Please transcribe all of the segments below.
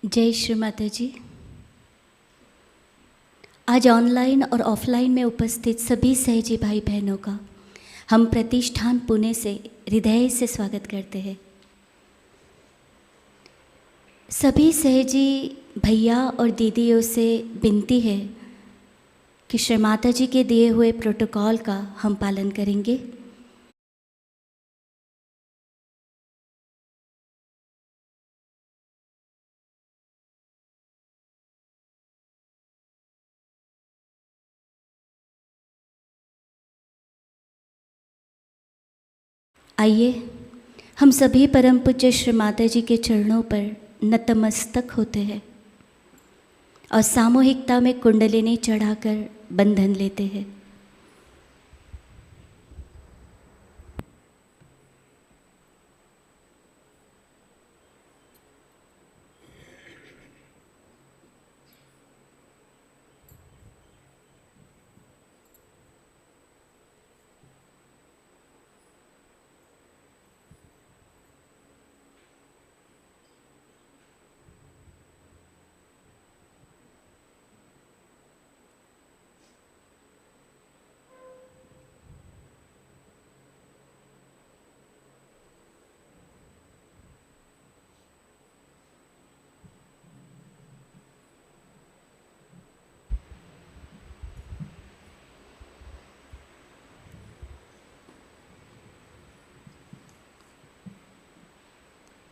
जय श्री माताजी। आज ऑनलाइन और ऑफलाइन में उपस्थित सभी सहजी भाई बहनों का हम प्रतिष्ठान पुणे से हृदय से स्वागत करते हैं। सभी सहजी भैया और दीदियों से विनती है कि श्री माताजी के दिए हुए प्रोटोकॉल का हम पालन करेंगे। आइए हम सभी परम पूज्य श्री माताजी के चरणों पर नतमस्तक होते हैं और सामूहिकता में कुंडलिनी चढ़ाकर बंधन लेते हैं।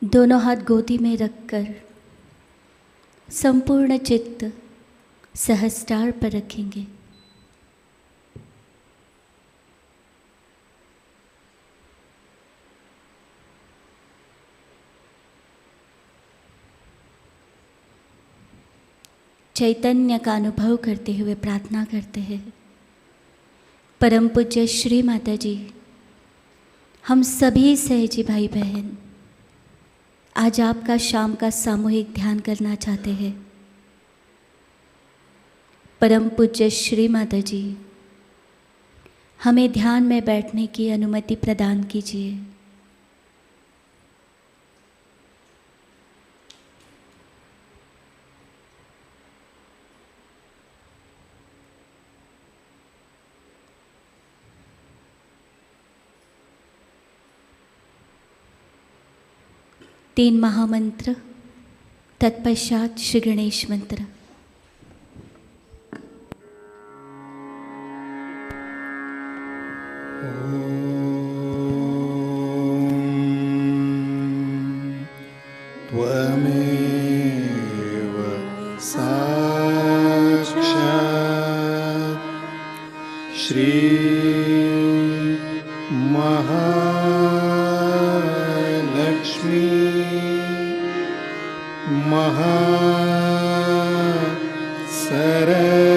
दोनों हाथ गोदी में रखकर संपूर्ण चित्त सहस्त्रार पर रखेंगे। चैतन्य का अनुभव करते हुए प्रार्थना करते हैं, परम पूज्य श्री माताजी, हम सभी सहजी भाई बहन आज आपका शाम का सामूहिक ध्यान करना चाहते हैं। परम पूज्य श्री माताजी, हमें ध्यान में बैठने की अनुमति प्रदान कीजिए। तीन महामंत्र, तत्पश्चात श्री गणेश मंत्र। त्वमेव साक्षात् श्री महालक्ष्मी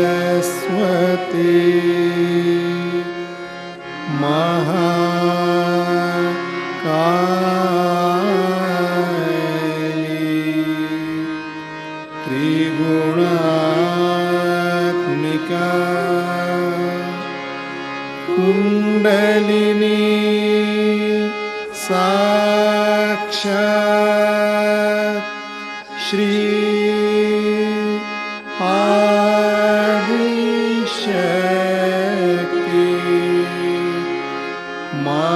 सरस्वती महाकाली त्रिगुणात्मिका कुंडलिनी साक्षात् श्री आदिशक्ति माताजी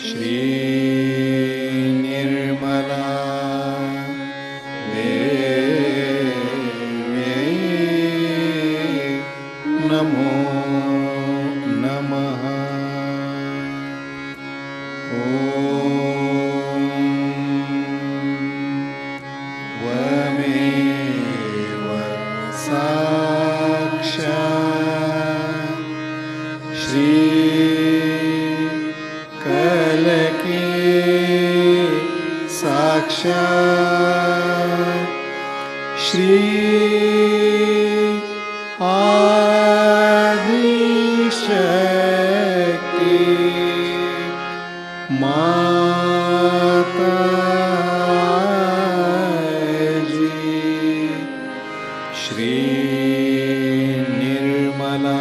श्री निर्मला देव्यै नमो नमः। त्वमेव साक्षात् श्री कलकी साक्षात् श्री आदिशक्ति माताजी श्री निर्मला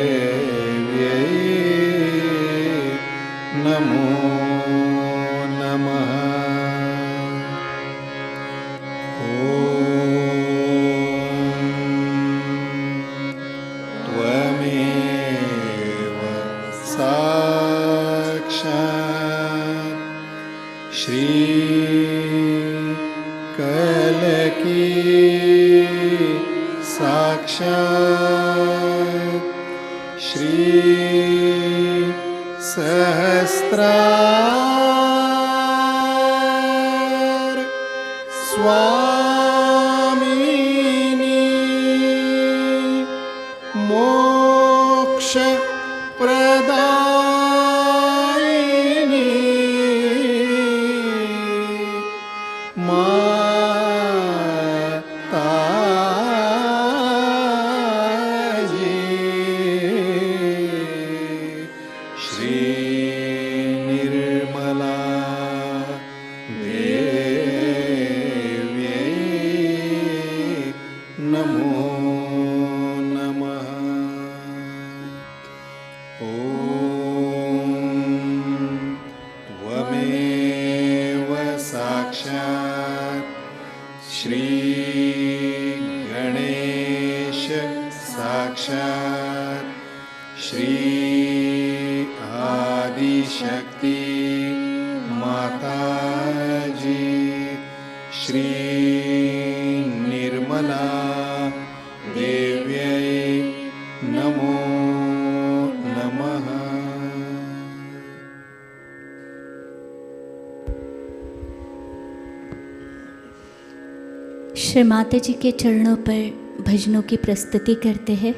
देव्यै साक्षात् श्री सहस्रार स्वामिनी मोक्ष प्रदायिनी माताजी श्री निर्मला देव्यै नमो नमः। ॐ त्वमेव साक्षात् श्री गणेश साक्षात् श्री आदिशक्ति माताजी श्री निर्मला देव्यै नमो नमः। श्री माता जी के चरणों पर भजनों की प्रस्तुति करते हैं।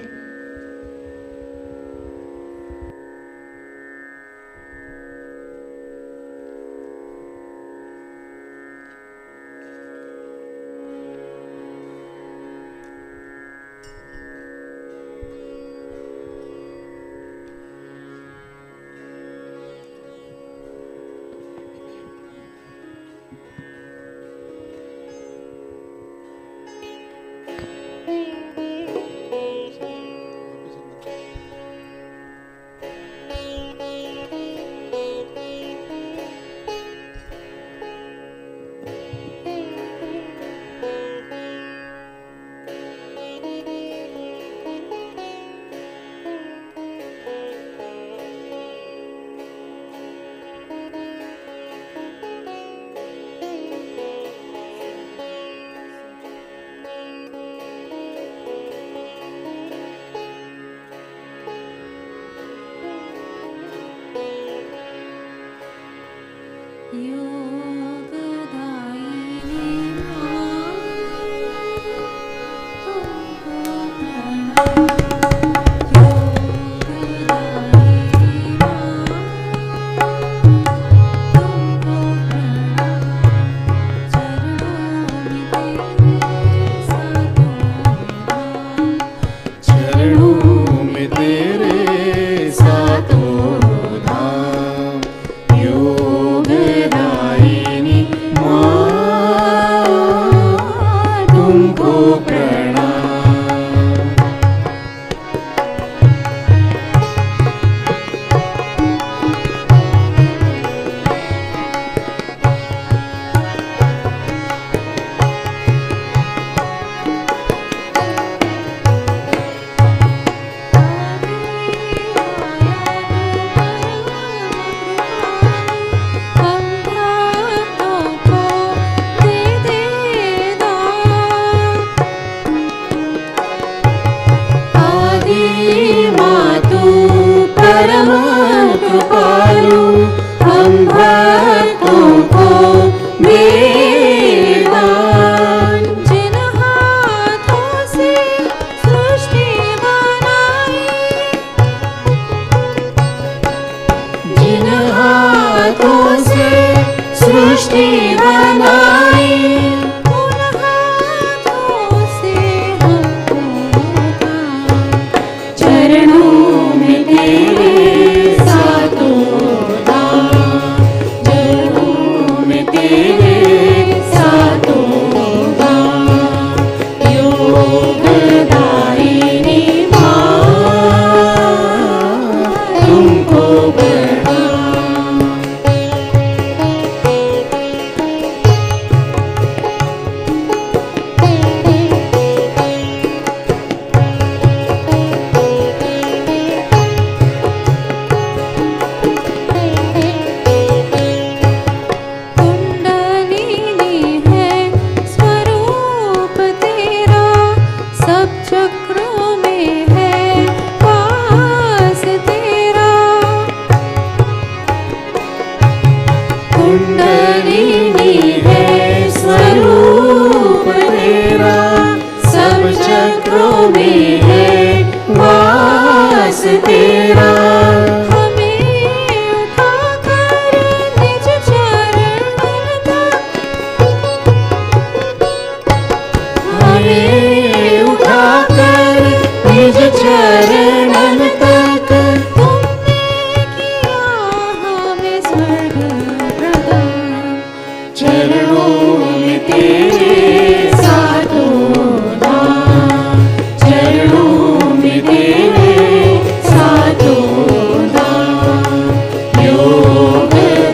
में है वास तेरा। हमें उठाकर निज चरणन तक तुमने किया हमें स्वर्ग प्रदान। चरणों में तेरे सातों धाम, चरणों में तेरे सातों धाम। योगदायिनी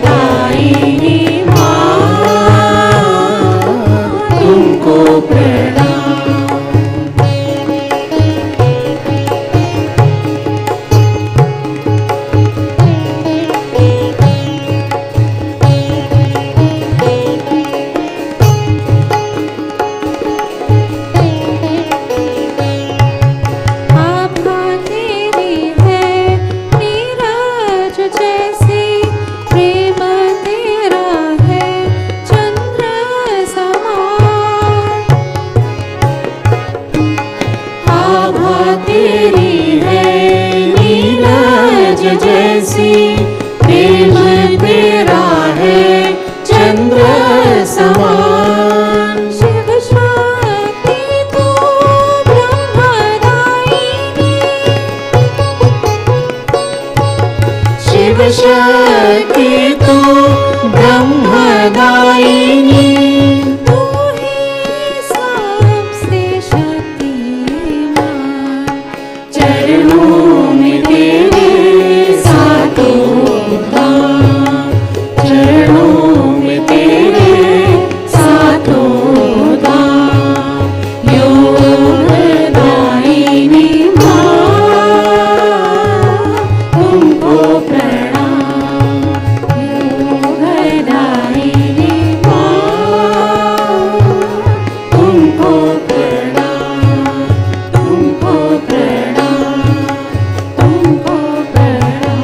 माँ तुमको प्रणाम। जैसी प्रेम तेरा है चंद्र समान। शिव शक्ति तू ब्रह्मदायिनी, शिव शक्ति तू ब्रह्मदायिनी। तू ही सबसे शक्तिमान। चरणों में तेरे चरणों में तेरे सातों धाम। योगदायिनी माँ तुमको प्रणाम। योगदायिनी माँ तुमको प्रणाम, तुमको प्रणाम, तुमको प्रणाम।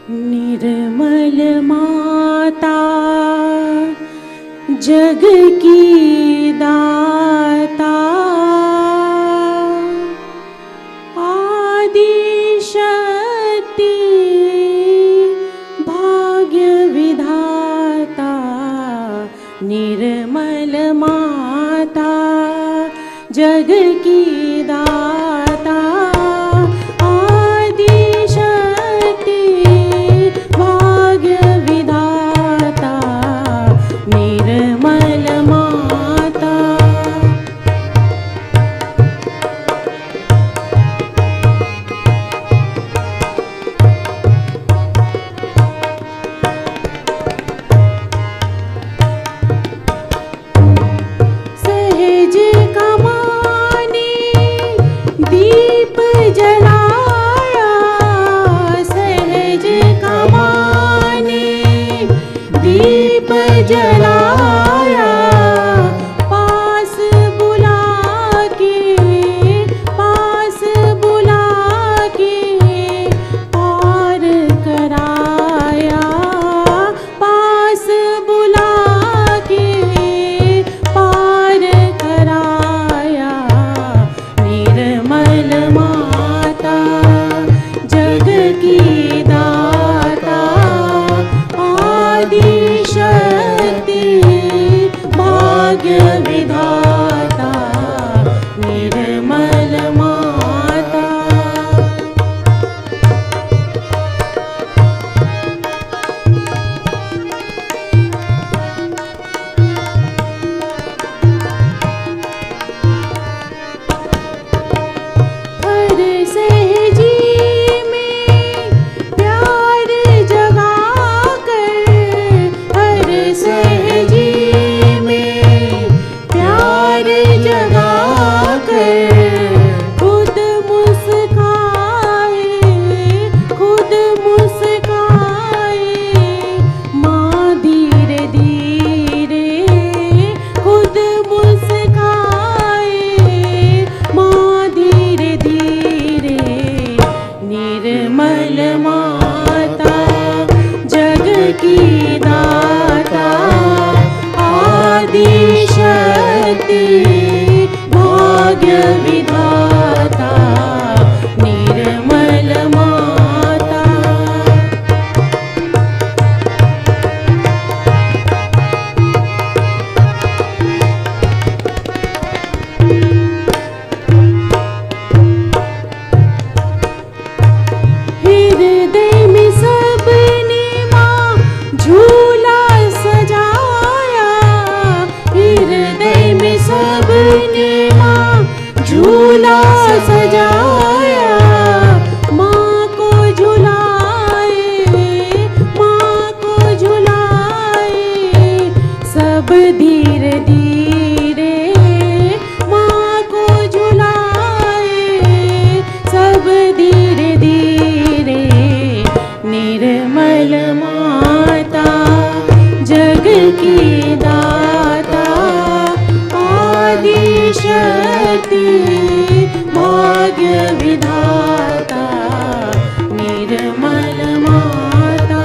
निर्मल माता जग की दाता, आदि शक्ति भाग्य विधाता। निर्मल माता जग की दाता, जलाया पास बुला के पार कराया। पास बुला के पार कराया। निर्मल माता जग की दाता, आदि शक्ति भाग्य विधाता। निर्मल माता हर सहजी में प्यार जगा कर, हर सहजी भाग्य विधाता निर्मल माता। हृदय में सबने माँ झूला सजाया, हृदय में सबने माँ झूला सजाया। माँ को झुलाए, माँ को झुलाए सब धीरे धीरे, माँ को झुलाए सब धीरे धीरे। निर्मल माता जग की दाता आदि शक्ति भाग्य विधाता निर्मल माता।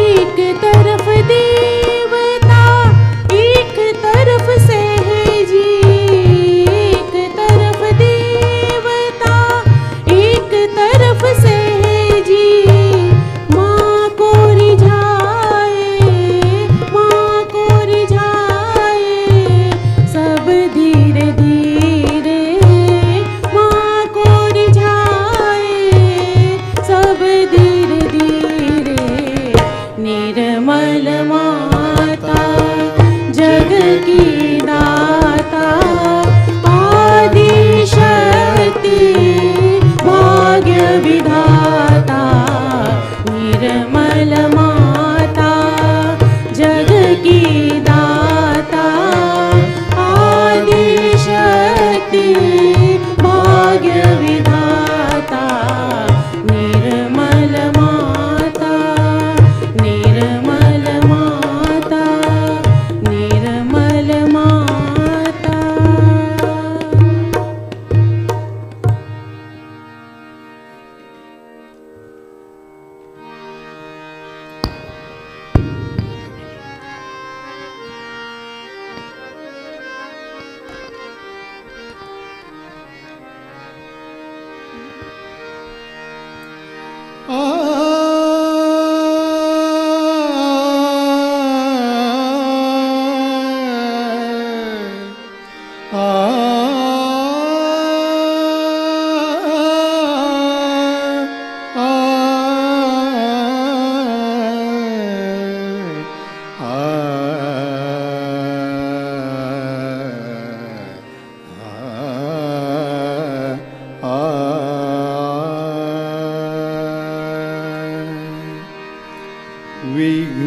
एक तरफ देवता एक तरफ सहजी, एक तरफ देवता एक तरफ सहजी। माँ को रिझाए, माँ को रिझाए सब धीरे धीरे, माँ को रिझाए सब धीरे धीरे। निर्मल माता जग की दाता आदि शक्ति भाग्य विधाता निर्मल माता जग की दाता आदि शक्ति भाग्य विधाता निर्मल माता, निर्मल माता, निर्मल माता।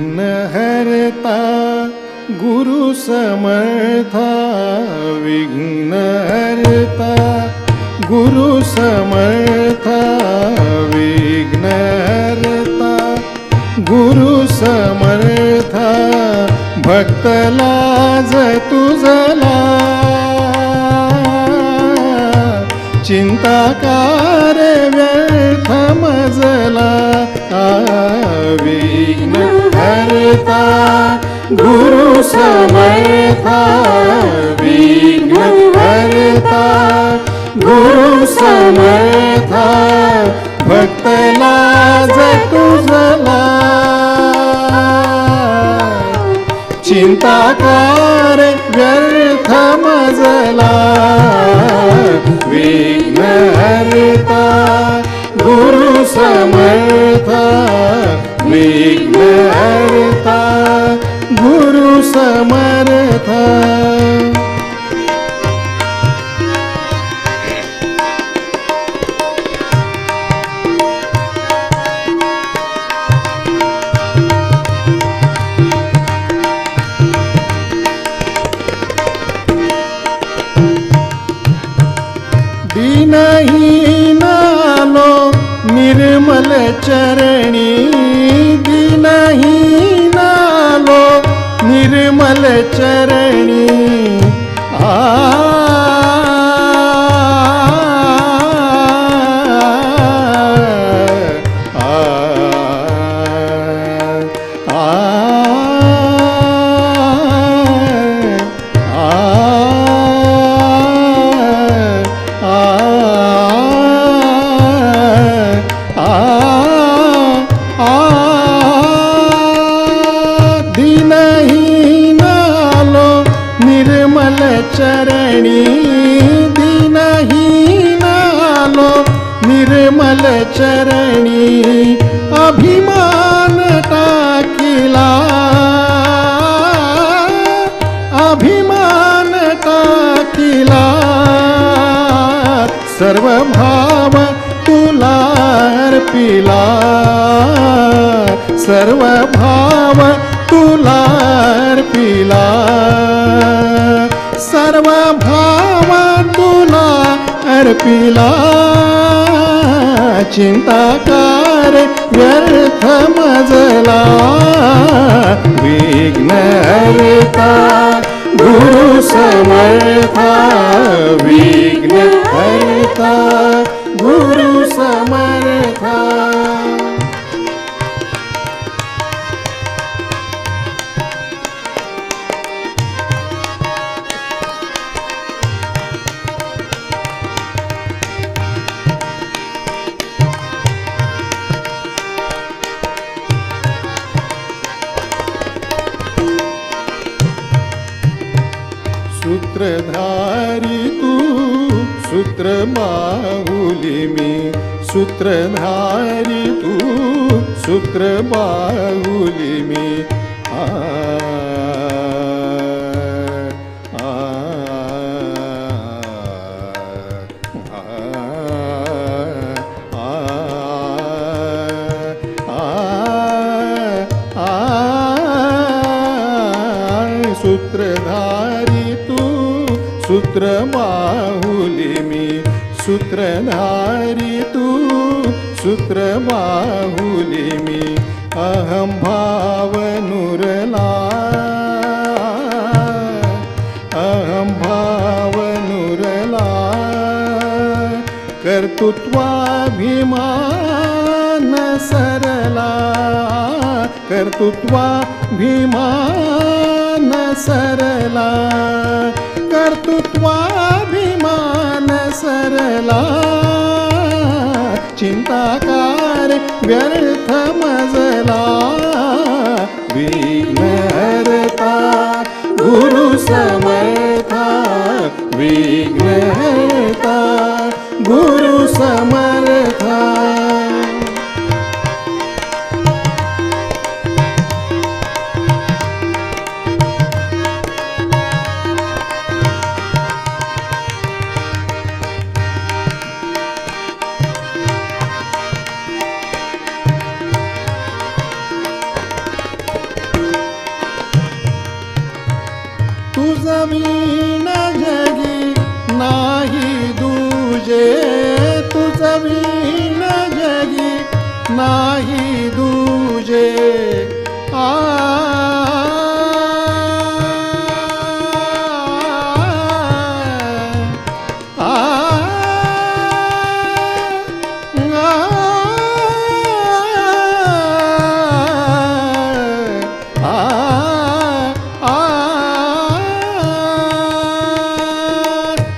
विघ्नहर्ता गुरु समर्था, विघ्नहर्ता गुरु समर्था, विघ्नहर्ता गुरु समर्था। भक्त लाज तुझला चिंता कार व्यर्थ मजला। विघ्नहर्ता गुरु समर्था, विघ्नहर्ता गुरु समर्था। भक्त लाज तुझला चिंता कार व्यर्थ मजला। विघ्नहर्ता गुरु समर्था, विघ्नहर्ता गुरु समर्था। दीनहीनालो निर्मल चरणी, निर्मल चरणी आ निर्मल चरणी दीनहीन आलो निर्मल चरणी अभिमान टाकिला अभिमान टाकिला सर्व भाव तुला अर्पिला सर्व भाव तुला अर्पिला सर्व भाव तुला अर्पिला चिंताकार व्यर्थ मजला विघ्न हरता गुरु समर्था विघ्न हरता गुरु समर्था सूत्रधारी तू सूत्र बाहुली मी सूत्रधारी तू सूत्र बाहुली मी आ आ आ सूत्रधारी सूत्र बाहुली मी सूत्रधारी तू सूत्र बाहुली मी अहम भाव नुरला अहम भाव नुरला कर्तृत्वाभिमान सरला कर्तृत्वाभिमान सरला कर्तृत्वाभिमान सरला चिंताकार व्यर्थ मजला विघ्न हरता गुरु समर्था विघ्न हरता गुरु समर्था तुझवीण जगी नाही दूजे तुझवीण जगी नाही दूजे आ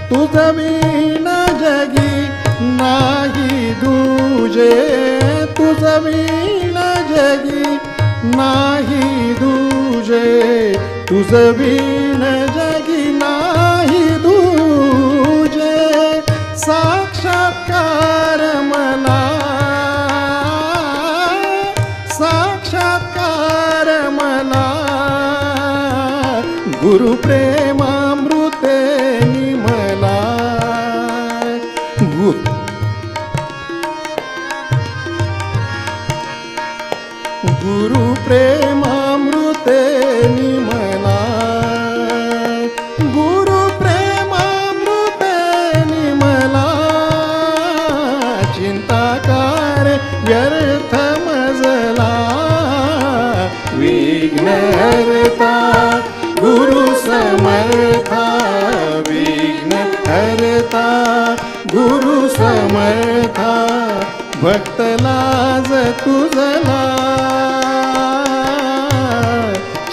तुझवीण जगी नाही दूजे तुझवीण जगी नाही दूजे तुझवीण जगी नाही दूजे साक्षात्कार मला साक्षात्कार मला गुरु प्रेमामृते निमला गुरु प्रेमामृते निमला गुरु प्रेमामृते निमला चिंताकार व्यर्थ मजला विघ्न हरता गुरु समर्था विघ्न हरता गुरु समर्था भक्त लाज तुझला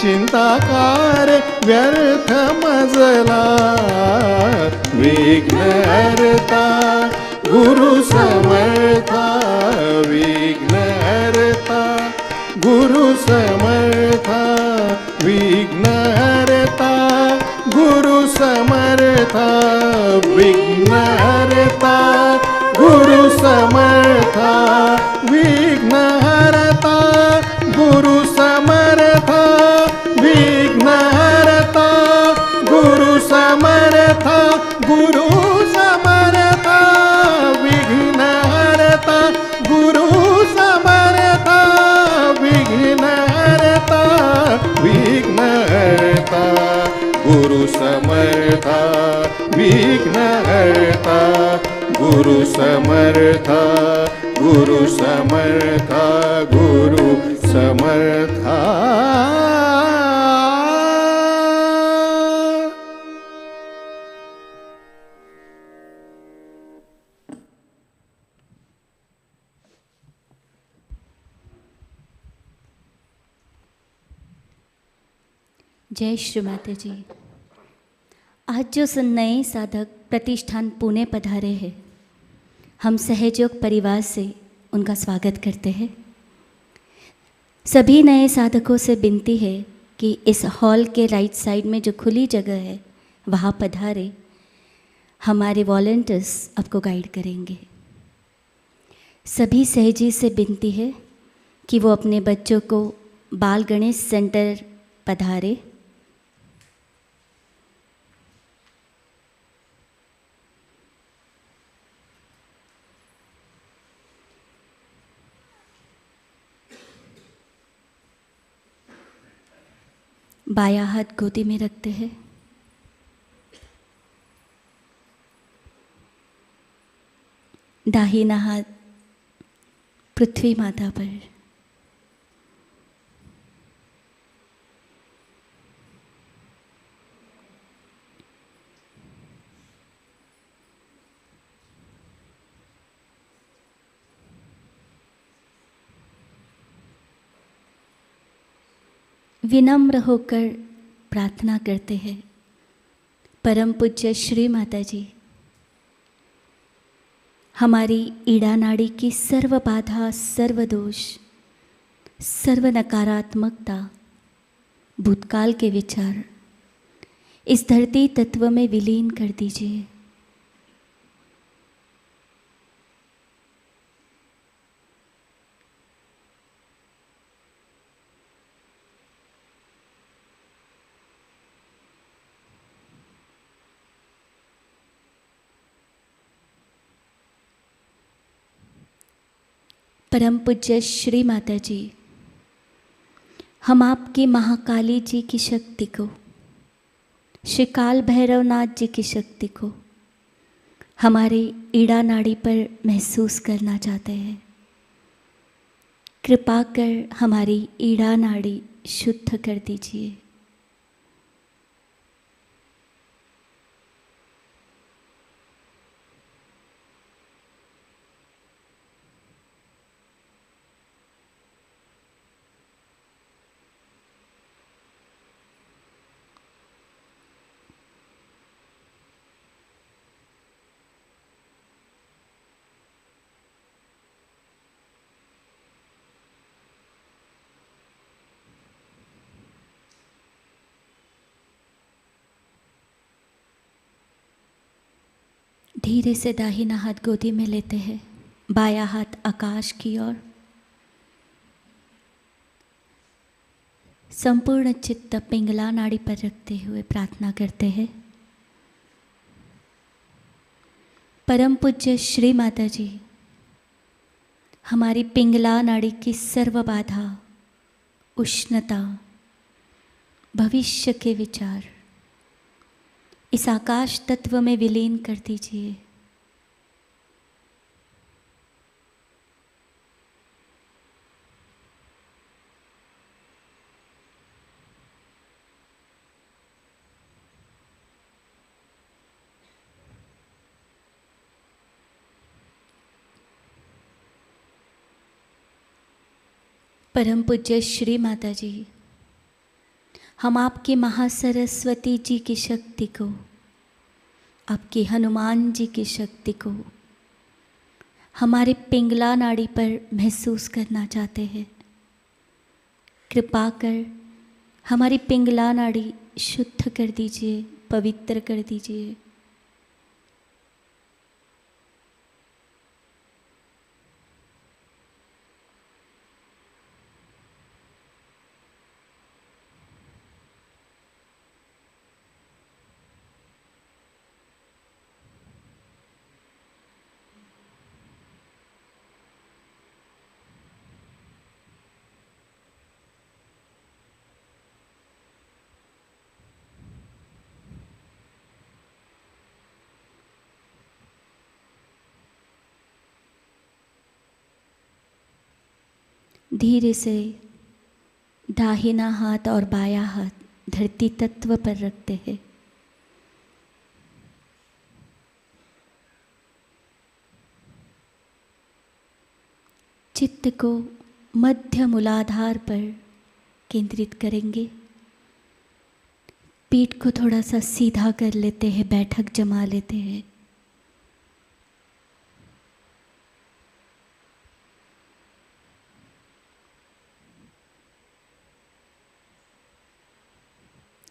चिंताकार व्यर्थ मजला विघ्न हरता गुरु समर्था विघ्न हरता गुरु समर्था विघ्न हरता गुरु समर्था समर्था विघ्नहर्ता गुरु समर्था विघ्नहर्ता गुरु समर्था विघ्नहर्ता गुरु समर्था गुरु समर्था विघ्नहर्ता गुरु समर्था विघ्नहर्ता विघ्नहर्ता गुरु समर्था विघ्नहर्ता गुरु समर्था गुरु समर्था गुरु समर्था। जय श्री माता जी। आज जो नए साधक प्रतिष्ठान पुणे पधारे हैं, हम सहयोग परिवार से उनका स्वागत करते हैं। सभी नए साधकों से विनती है कि इस हॉल के राइट साइड में जो खुली जगह है वहाँ पधारे। हमारे वॉलंटियर्स आपको गाइड करेंगे। सभी सहजी से विनती है कि वो अपने बच्चों को बाल गणेश सेंटर पधारे। बायां हाथ गोदी में रखते हैं। दाहिना हाथ पृथ्वी माता पर। विनम्र होकर प्रार्थना करते हैं। परम पूज्य श्री माता जी, हमारी ईड़ा नाड़ी की सर्व बाधा, सर्व दोष, सर्व नकारात्मकता, भूतकाल के विचार इस धरती तत्व में विलीन कर दीजिए। परम पूज्य श्री माता जी, हम आपकी महाकाली जी की शक्ति को, श्री काल भैरवनाथ जी की शक्ति को हमारे ईड़ा नाड़ी पर महसूस करना चाहते हैं। कृपा कर हमारी ईड़ा नाड़ी शुद्ध कर दीजिए। धीरे से दाहिना हाथ गोदी में लेते हैं, बायां हाथ आकाश की ओर। संपूर्ण चित्त पिंगला नाड़ी पर रखते हुए प्रार्थना करते हैं। परम पूज्य श्री माता जी, हमारी पिंगला नाड़ी की सर्व बाधा, उष्णता, भविष्य के विचार इस आकाश तत्व में विलीन कर दीजिए। परम पूज्य श्री माता जी, हम आपकी महासरस्वती जी की शक्ति को, आपकी हनुमान जी की शक्ति को हमारे पिंगला नाड़ी पर महसूस करना चाहते हैं। कृपा कर हमारी पिंगला नाड़ी शुद्ध कर दीजिए, पवित्र कर दीजिए। धीरे से दाहिना हाथ और बायां हाथ धरती तत्व पर रखते हैं। चित्त को मध्य मूलाधार पर केंद्रित करेंगे। पीठ को थोड़ा सा सीधा कर लेते हैं, बैठक जमा लेते हैं।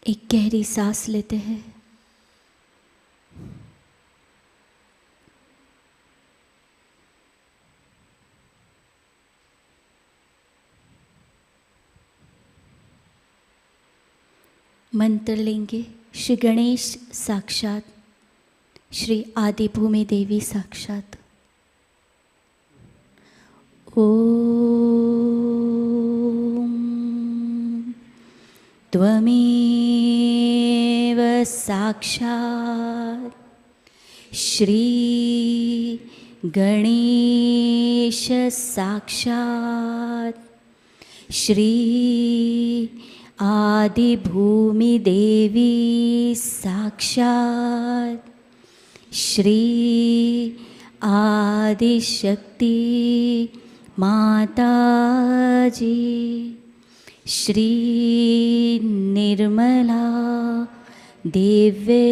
एक गहरी सांस लेते हैं। मंत्र लेंगे। श्री गणेश साक्षात, श्री आदि भूमि देवी साक्षात। ओम त्वमेव साक्षात् श्री गणेश साक्षात् श्री आदि भूमि देवी साक्षात् श्री आदि शक्ति माताजी श्री निर्मला देवे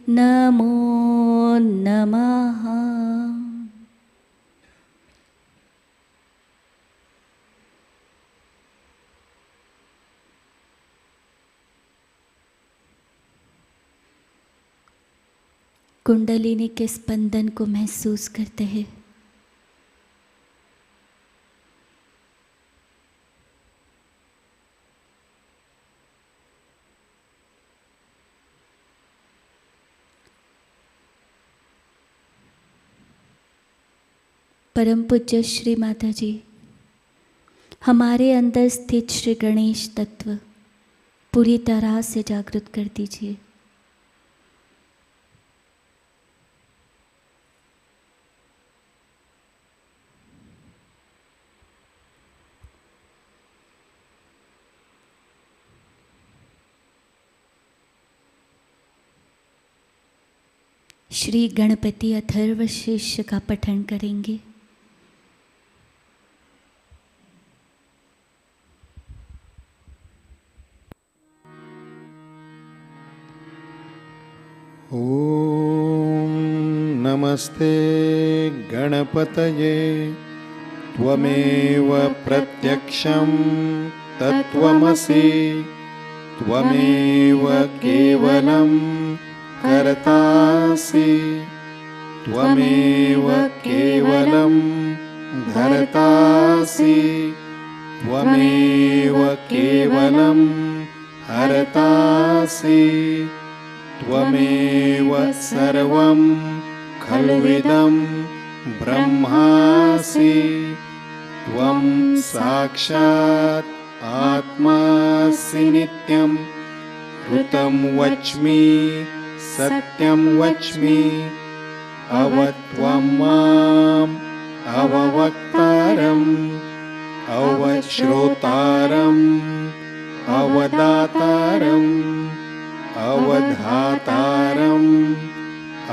नमो नमः। कुंडलिनी के स्पंदन को महसूस करते हैं। परम पूज्य श्री माताजी, हमारे अंदर स्थित श्री गणेश तत्व पूरी तरह से जागृत कर दीजिए। श्री गणपति अथर्व शीर्ष का पठन करेंगे। ॐ नमस्ते गणपतये त्वमेव प्रत्यक्षं तत्त्वमसि त्वमेव केवलं कर्तासि त्वमेव केवलं धर्तासि त्वमेव केवलं हर्तासि त्वमेव सर्वं खल्विदं ब्रह्मासि त्वं साक्षात् आत्मासि नित्यं ऋतं वच्मि सत्यं वच्मि अवत्वं माम् अववक्तारम् अवश्रोतारम् अवदातारम् अवधातारम्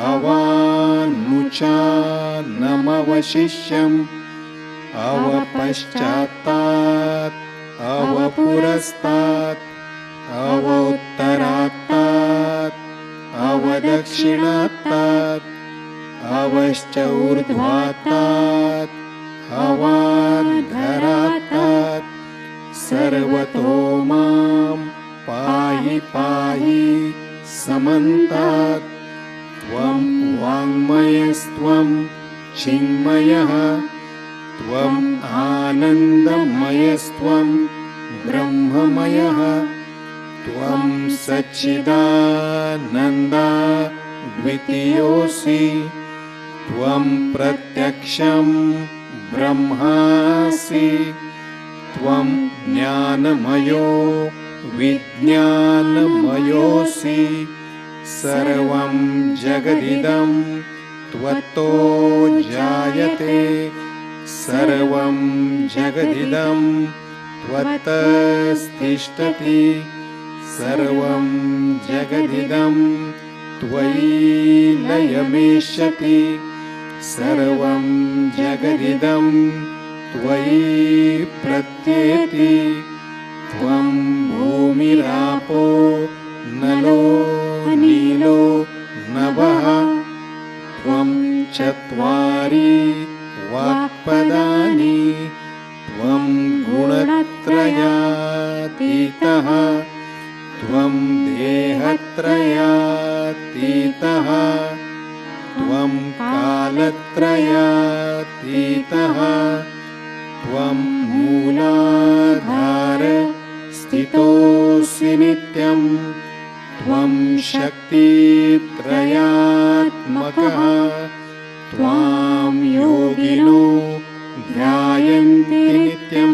अवानुचानमवशिष्यम् अवपश्चात्तात् अवपुरस्तात् अवोत्तरात्तात् अवदक्षिणात्तात् अवश्च ऊर्ध्वात्तात् अवाधरात्तात् सर्वतो मां पाहि पाहि समन्तात् त्वं वाङ्मयस्त्वं चिन्मयः त्वम् आनन्दमयस्त्वं ब्रह्ममयः त्वं सच्चिदानन्दा द्वितीयोऽसि त्वं प्रत्यक्षं ब्रह्मासि त्वं ज्ञानमयो विज्ञानमयोऽसि सर्वं जगदिदं त्वत्तो जायते सर्वं जगदिदं त्वत्तस्तिष्ठति सर्वं जगदिदं त्वयि लयमेष्यति सर्वं जगदिदं त्वयि प्रत्येति त्वं भूमिरापो नलो नीलो नभः त्वं चत्वारि वाक्पदानि त्वं गुणत्रयातीतः त्वं देहत्रयातीतः त्वं कालत्रयातीतः त्वं मूलाधार स्थितोऽसि नित्यं त्वं शक्तित्रयात्मकः त्वां योगिनो ध्यायन्ति नित्यं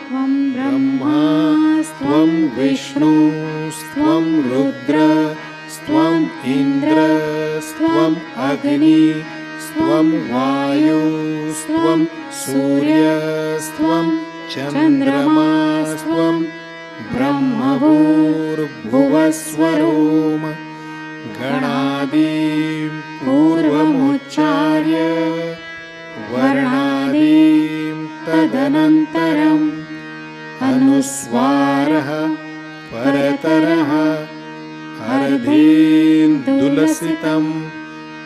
त्वं ब्रह्मास्त्वं विष्णुस्त्वं रुद्रस्त्वम् इन्द्रस्त्वम् अग्निस्त्वं वायुस्त्वं सूर्यस्त्वं चन्द्रमास्त्वं ब्रह्मभूर्भुवस्वरोम गणादिं पूर्वमुच्चार्य वर्णादिं तदनन्तरम् अनुस्वारः परतरः अर्धेन्दुलसितं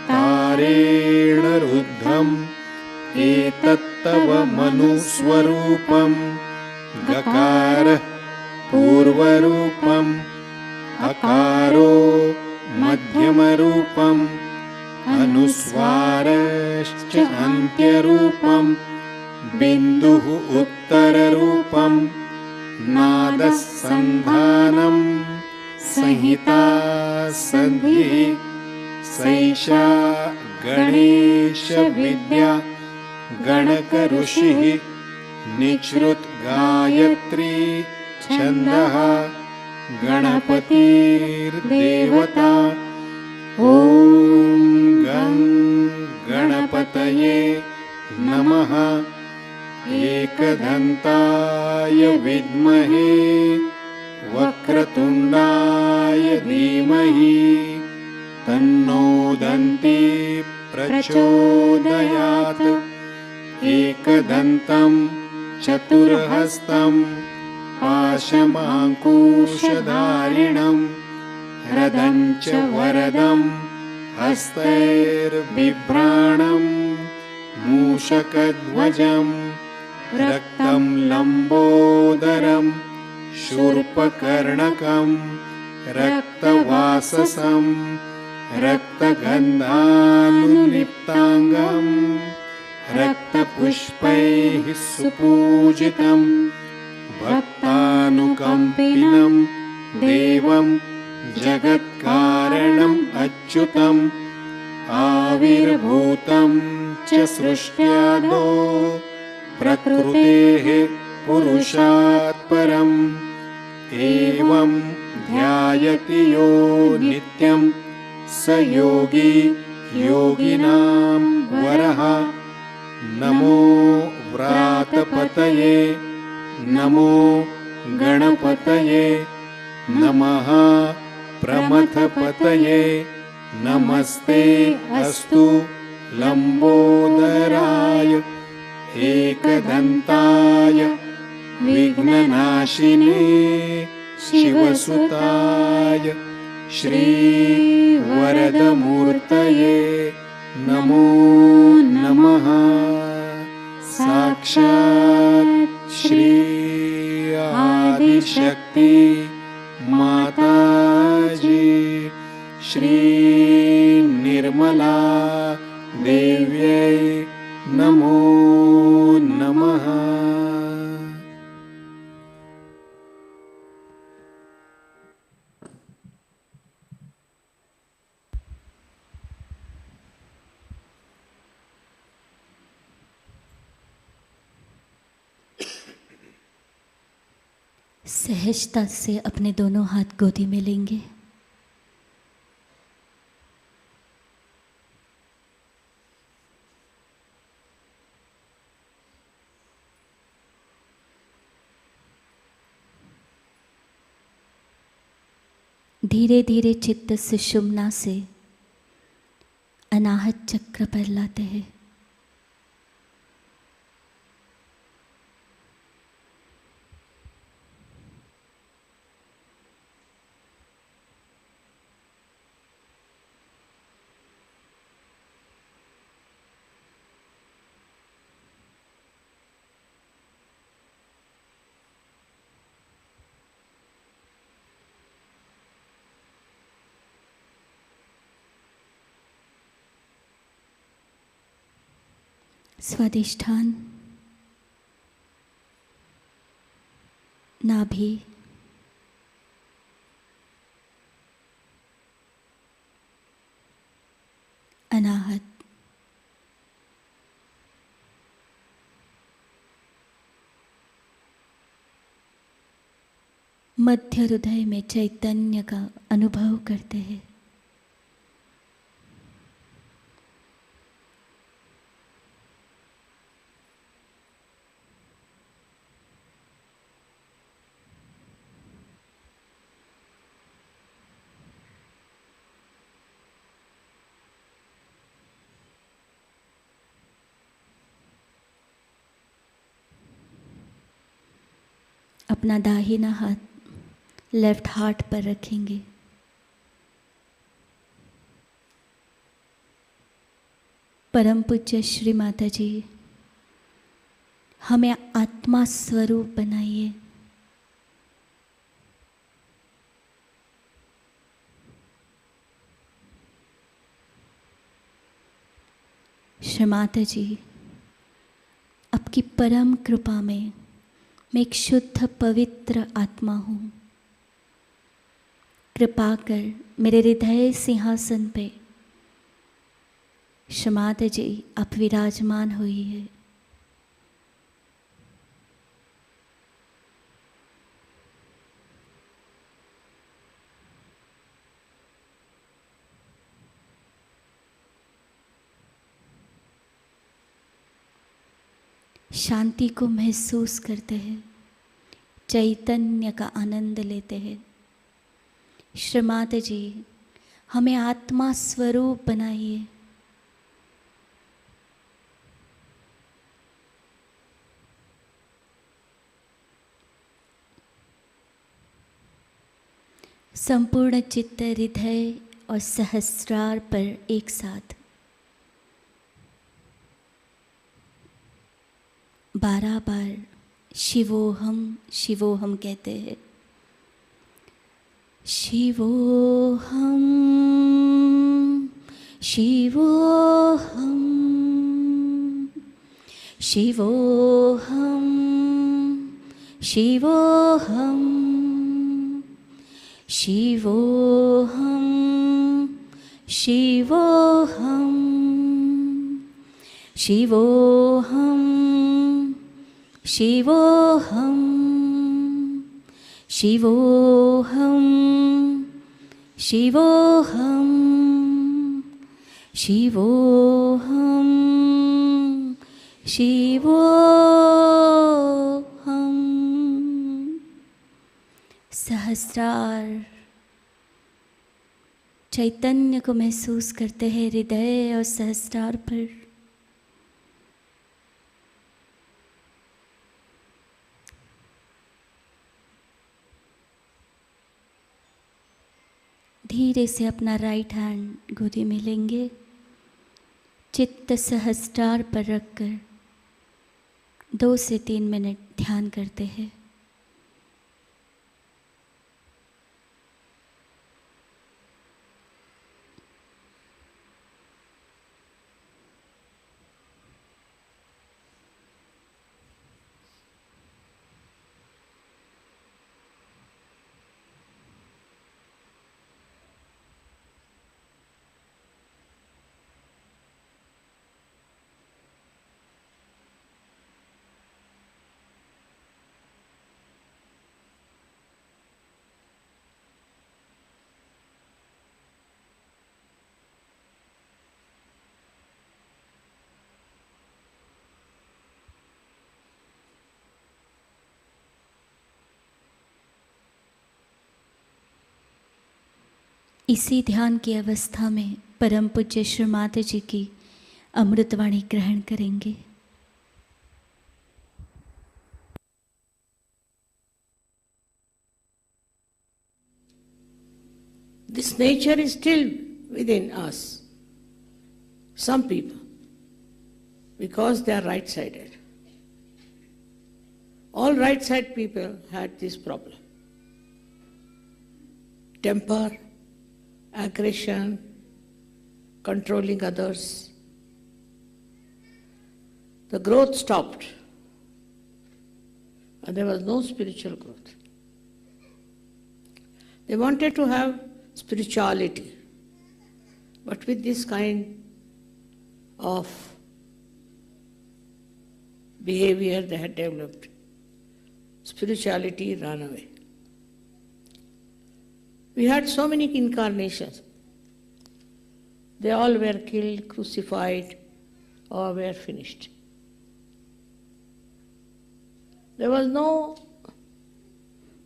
तारेण रुद्धम् एतत्तव मनुस्वरूपं गकारः पूर्वरूपम् अकारो मध्यमरूपम् अनुस्वारश्च अन्त्यरूपम् बिन्दुः उत्तररूपम् नादः सन्धानं संहिता सन्धिः सैषा गणेशविद्या गणकऋषिः निःसृत् गायत्री छन्दः गणपतिर्देवता ॐ गं गणपतये नमः एकदन्ताय विद्महे वक्रतुण्डाय धीमहि तन्नो दन्ती प्रचोदयात् एकदन्तं चतुर्हस्तं पाशमाङ्कुशधारिणं रदं च वरदं हस्तैर्बिभ्राणं मूषकध्वजं रक्तं लम्बोदरं शूर्पकर्णकं रक्तवाससं रक्तगन्धानुलिप्ताङ्गं रक्तपुष्पैः सुपूजितं भक्तानुकम्पिनं देवं जगत्कारणम् अच्युतम् आविर्भूतं च सृष्ट्यादो प्रकृतेः पुरुषात् परम् एवं ध्यायति यो नित्यं स योगी योगिनां वरः नमो व्रातपतये नमो गणपतये नमः प्रमथपतये नमस्ते अस्तु लम्बोदराय एकदन्ताय विघ्ननाशिने शिवसुताय श्रीवरदमूर्तये नमो नमः साक्षात् श्री आदिशक्ति माताजी। निर्मला देव्यै नमो नमः। सहजता से अपने दोनों हाथ गोदी में लेंगे। धीरे धीरे चित्त सुषुम्ना से अनाहत चक्र पर लाते हैं। स्वादिष्ठान, नाभि, अनाहत, मध्य हृदय में चैतन्य का अनुभव करते हैं। अपना दाहिना हाथ लेफ्ट हार्ट पर रखेंगे। परम पूज्य श्री माता जी, हमें आत्मा स्वरूप बनाइए। श्री माता जी, आपकी परम कृपा में मैं एक शुद्ध पवित्र आत्मा हूँ। कृपा कर मेरे हृदय सिंहासन पे माता जी आप विराजमान हुई है। शांति को महसूस करते हैं, चैतन्य का आनंद लेते हैं। श्री माता जी, हमें आत्मा स्वरूप बनाइए। संपूर्ण चित्त, हृदय और सहस्रार पर एक साथ 12 बार शिवोहम शिवोहम कहते हैं। शिवोहम शिवोहम शिवोहम शिवोहम शिवोहम शिवोहम शिवोहम शिवोहम शिवोहम शिवोहम शिवोहम शिवोहम। सहस्रार चैतन्य को महसूस करते हैं हृदय और सहस्रार पर। धीरे से अपना राइट हैंड गोदी में लेंगे, चित्त सहस्रार पर रखकर 2 से 3 मिनट ध्यान करते हैं। इसी ध्यान की अवस्था में परम पूज्य श्री माता जी की अमृतवाणी ग्रहण करेंगे। This nature is still within us, some people, because they are right-sided. All right-sided people had this problem. Temper, aggression, controlling others. The growth stopped, and there was no spiritual growth. They wanted to have spirituality, but with this kind of behavior they had developed, spirituality ran away. We had so many incarnations. They all were killed, crucified, or were finished. There was no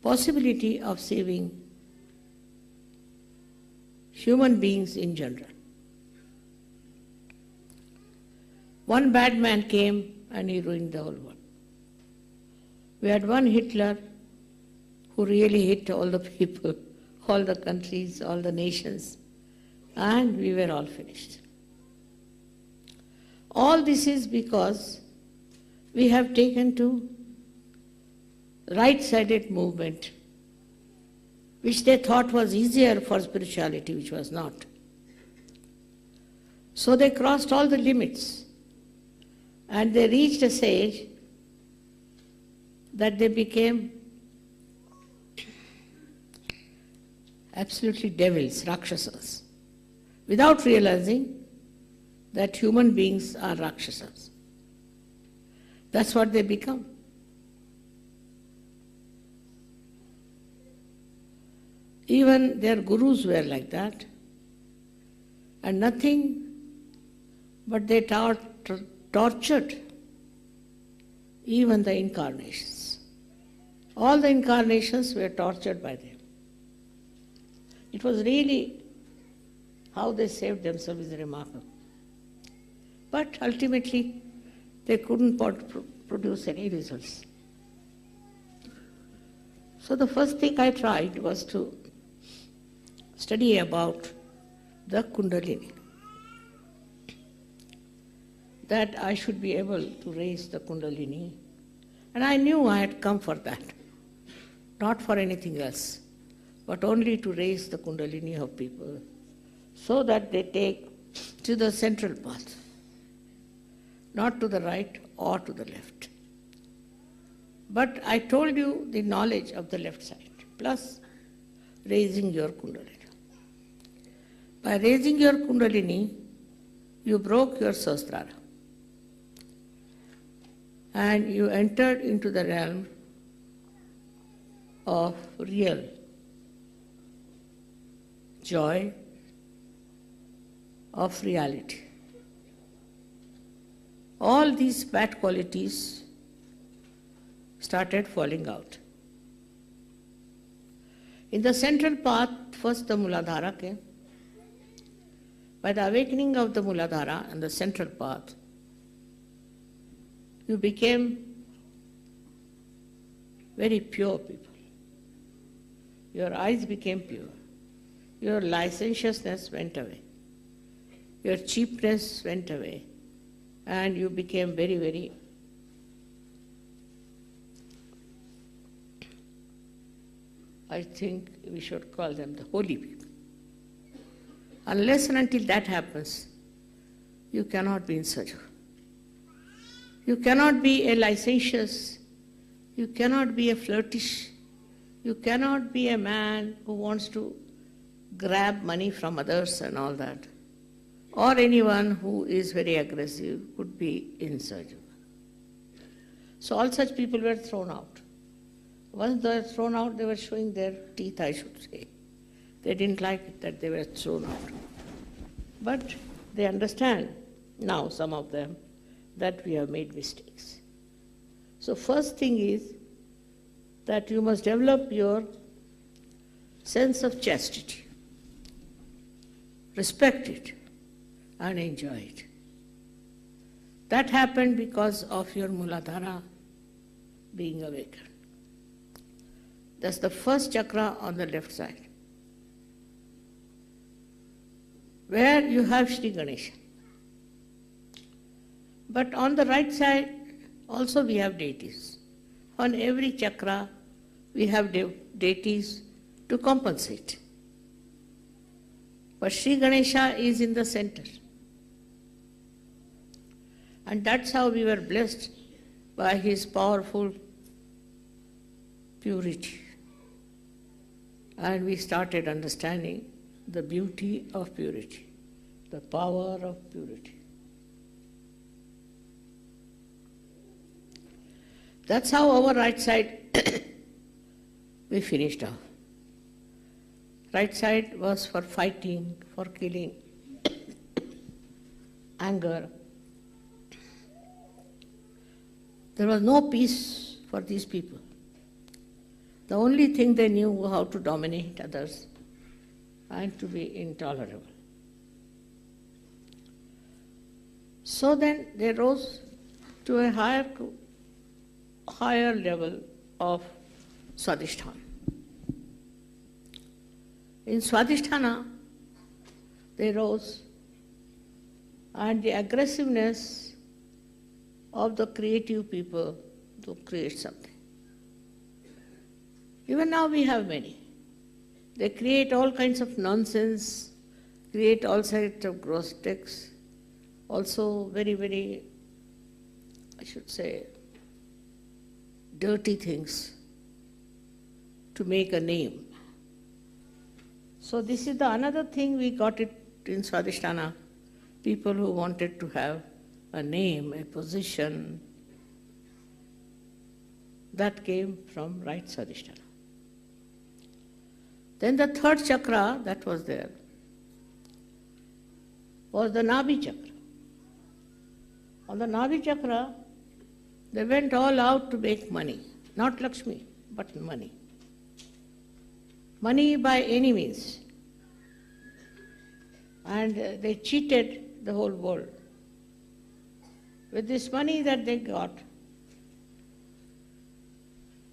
possibility of saving human beings in general. One bad man came and he ruined the whole world. We had one Hitler who really hit all the people, all the countries, all the nations, and we were all finished. All this is because we have taken to right-sided movement, which they thought was easier for spirituality, which was not. So they crossed all the limits, and they reached a stage that they became absolutely devils, rakshasas, without realizing that human beings are rakshasas. That's what they become. Even their gurus were like that, and nothing but they tortured even the incarnations. All the incarnations were tortured by them. It was really how they saved themselves is remarkable. But ultimately, they couldn't produce any results. So the first thing I tried was to study about the Kundalini, that I should be able to raise the Kundalini. And I knew I had come for that, not for anything else, but only to raise the Kundalini of people so that they take to the central path, not to the right or to the left. But I told you the knowledge of the left side, plus raising your Kundalini. By raising your Kundalini, you broke your Sahasrara and you entered into the realm of real joy, of reality. All these bad qualities started falling out. In the central path, first the Muladhara came. By the awakening of the Muladhara and the central path, you became very pure people. Your eyes became pure. Your licentiousness went away. Your cheapness went away. And you became very, very I think we should call them the holy people. Unless and until that happens, you cannot be in Sahaja. You cannot be a licentious, you cannot be a flirtish, you cannot be a man who wants to grab money from others and all that. Or anyone who is very aggressive could be in Sahaja. So all such people were thrown out. Once they were thrown out, they were showing their teeth, I should say. They didn't like it that they were thrown out. But they understand now, some of them, that we have made mistakes. So first thing is that you must develop your sense of chastity. respect it, and enjoy it. That happened because of your Muladhara being awakened. That's the first chakra on the left side, where you have Shri Ganesha. But on the right side, also we have deities. On every chakra, we have deities to compensate. But Shri Ganesha is in the center. And that's how we were blessed by his powerful purity. And we started understanding the beauty of purity, the power of purity. That's how our right side we finished off. Right side was for fighting, for killing, anger. There was no peace for these people. The only thing they knew was how to dominate others and to be intolerable. So then they rose to a higher level of Swadhisthana. In Swadhisthana, they rose, and the aggressiveness of the creative people to create something. Even now we have many. They create all kinds of nonsense, create all sorts of gross texts, also very, very, I should say, dirty things to make a name. So this is the another thing we got it in Swadhisthana, people who wanted to have a name, a position, that came from right Swadhisthana. Then the third chakra that was there was the Nabhi chakra. On the Nabhi chakra, they went all out to make money. Not Lakshmi, but money. Money by any means. And they cheated the whole world. With this money that they got,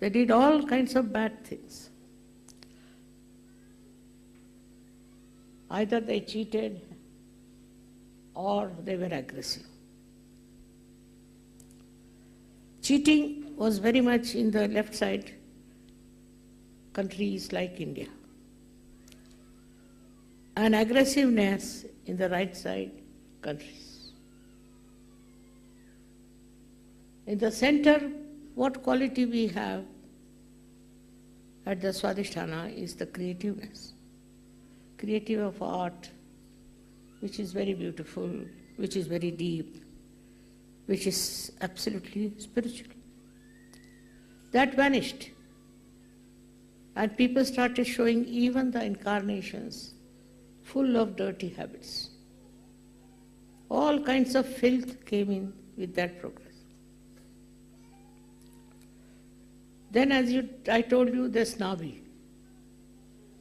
they did all kinds of bad things. Either they cheated or they were aggressive. Cheating was very much in the left side countries like India, and aggressiveness in the right side countries. In the center, what quality we have at the Swadhisthana is the creativeness. Creative of art, which is very beautiful, which is very deep, which is absolutely spiritual. That vanished. And people started showing even the incarnations full of dirty habits. All kinds of filth came in with that progress. Then I told you, there's Nabhi.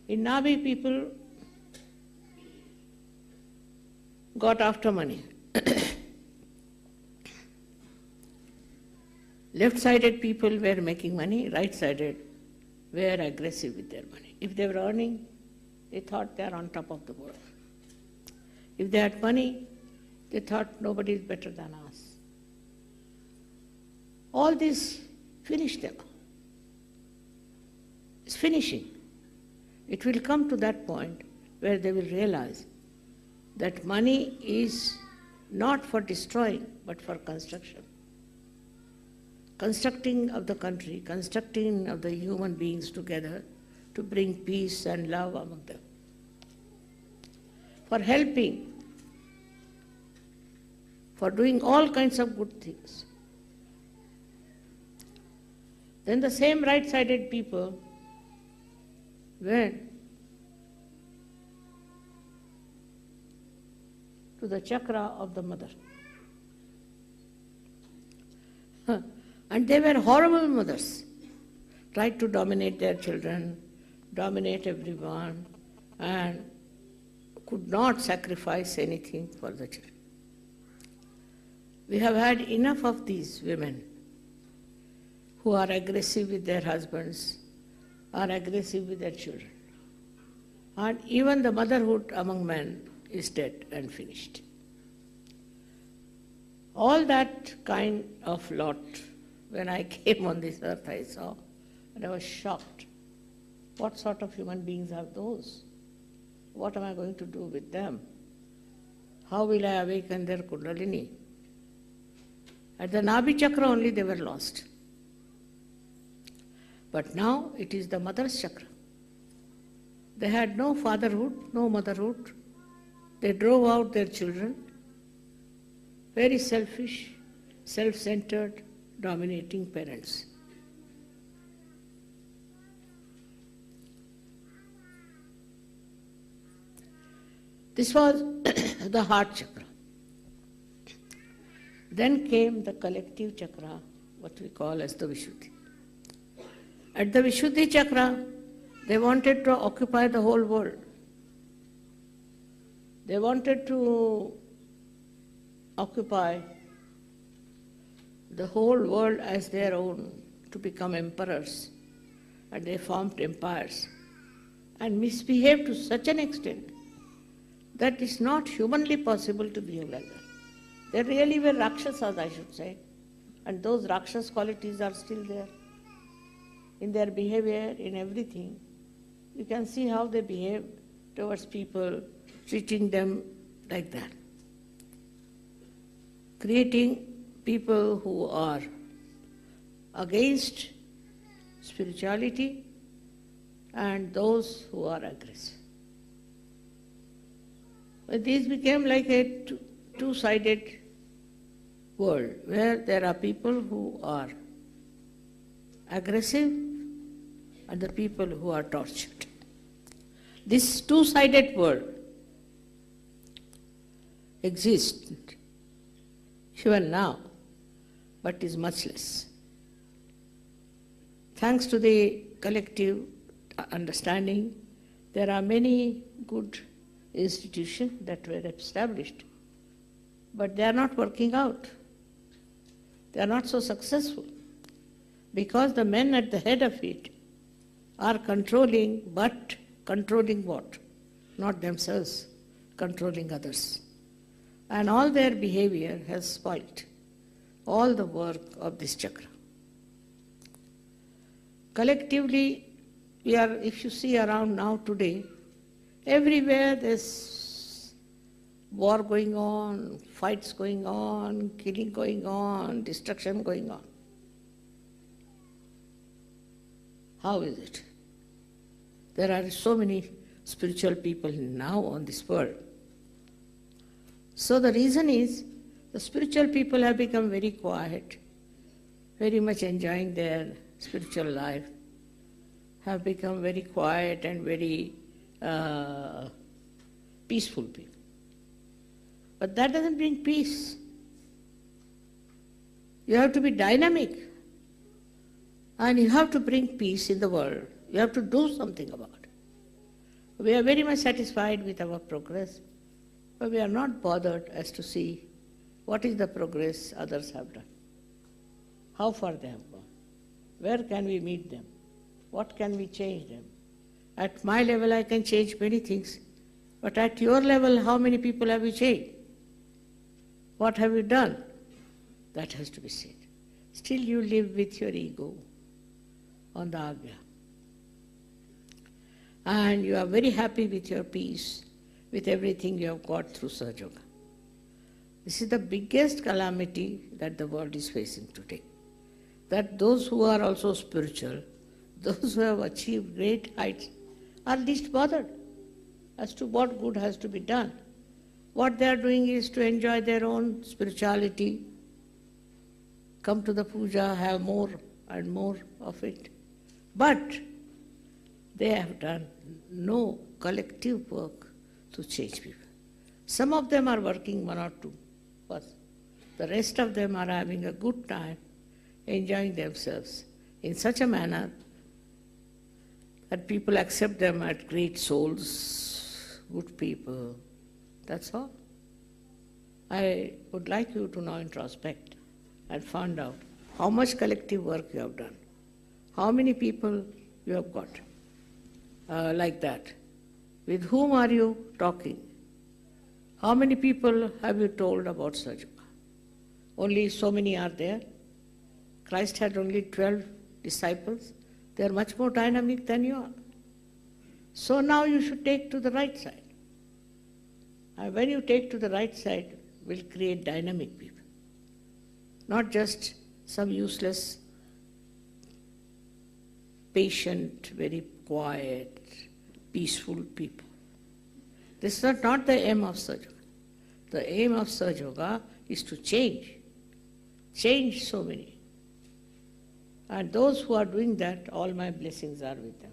In Nabhi, people got after money. Left-sided people were making money, right-sided were aggressive with their money. If they were earning, they thought they are on top of the world. If they had money, they thought nobody is better than us. All this finished them. It's finishing. It will come to that point where they will realize that money is not for destroying, but for construction. Constructing of the country, constructing of the human beings together to bring peace and love among them. For helping, for doing all kinds of good things. Then the same right-sided people went to the chakra of the mother. And they were horrible mothers, tried to dominate their children, dominate everyone, and could not sacrifice anything for the children. We have had enough of these women who are aggressive with their husbands, are aggressive with their children. And even the motherhood among men is dead and finished. All that kind of lot, when I came on this earth, I saw, and I was shocked. What sort of human beings are those? What am I going to do with them? How will I awaken their Kundalini? At the Nabhi Chakra only they were lost. But now it is the mother's chakra. They had no fatherhood, no motherhood. They drove out their children. Very selfish, self-centered, dominating parents. This was the heart chakra. Then came the collective chakra, what we call as the Vishuddhi. At the Vishuddhi chakra, they wanted to occupy the whole world. They wanted to occupy the whole world as their own, to become emperors. And they formed empires and misbehaved to such an extent that it's not humanly possible to behave like that. They really were Rakshasas, I should say. And those Rakshas qualities are still there. In their behavior, in everything. You can see how they behave towards people, treating them like that. Creating people who are against spirituality and those who are aggressive. But these became like a two-sided world where there are people who are aggressive and the people who are tortured. This two-sided world exists even now, but is much less. Thanks to the collective understanding, there are many good institutions that were established, but they are not working out. They are not so successful because the men at the head of it are controlling, but controlling what? Not themselves, controlling others. And all their behavior has spoilt all the work of this chakra. Collectively, we are, if you see around now today, everywhere there's war going on, fights going on, killing going on, destruction going on. How is it? There are so many spiritual people now on this world. So the reason is, the spiritual people have become very quiet, very much enjoying their spiritual life, have become very quiet and very peaceful people. But that doesn't bring peace. You have to be dynamic and you have to bring peace in the world. You have to do something about it. We are very much satisfied with our progress, but we are not bothered as to see what is the progress others have done, how far they have gone, where can we meet them, what can we change them. At my level I can change many things, but at your level how many people have you changed? What have you done? That has to be said. Still you live with your ego on the Agya. And you are very happy with your peace, with everything you have got through Sahajayoga. This is the biggest calamity that the world is facing today. That those who are also spiritual, those who have achieved great heights, are least bothered as to what good has to be done. What they are doing is to enjoy their own spirituality, come to the puja, have more and more of it. But they have done no collective work to change people. Some of them are working 1 or 2, but the rest of them are having a good time, enjoying themselves in such a manner that people accept them as great souls good people. That's all. I would like you to now introspect and find out how much collective work you have done, how many people you have got like that. With whom are you talking? How many people have you told about Sahajayoga? Only so many are there. Christ had only 12 disciples. They are much more dynamic than you are. So now you should take to the right side. And when you take to the right side, will create dynamic people. Not just some useless, patient, very quiet, peaceful people. This is not the aim of Sahajayoga. The aim of Sahajayoga is to change so many. And those who are doing that, all my blessings are with them.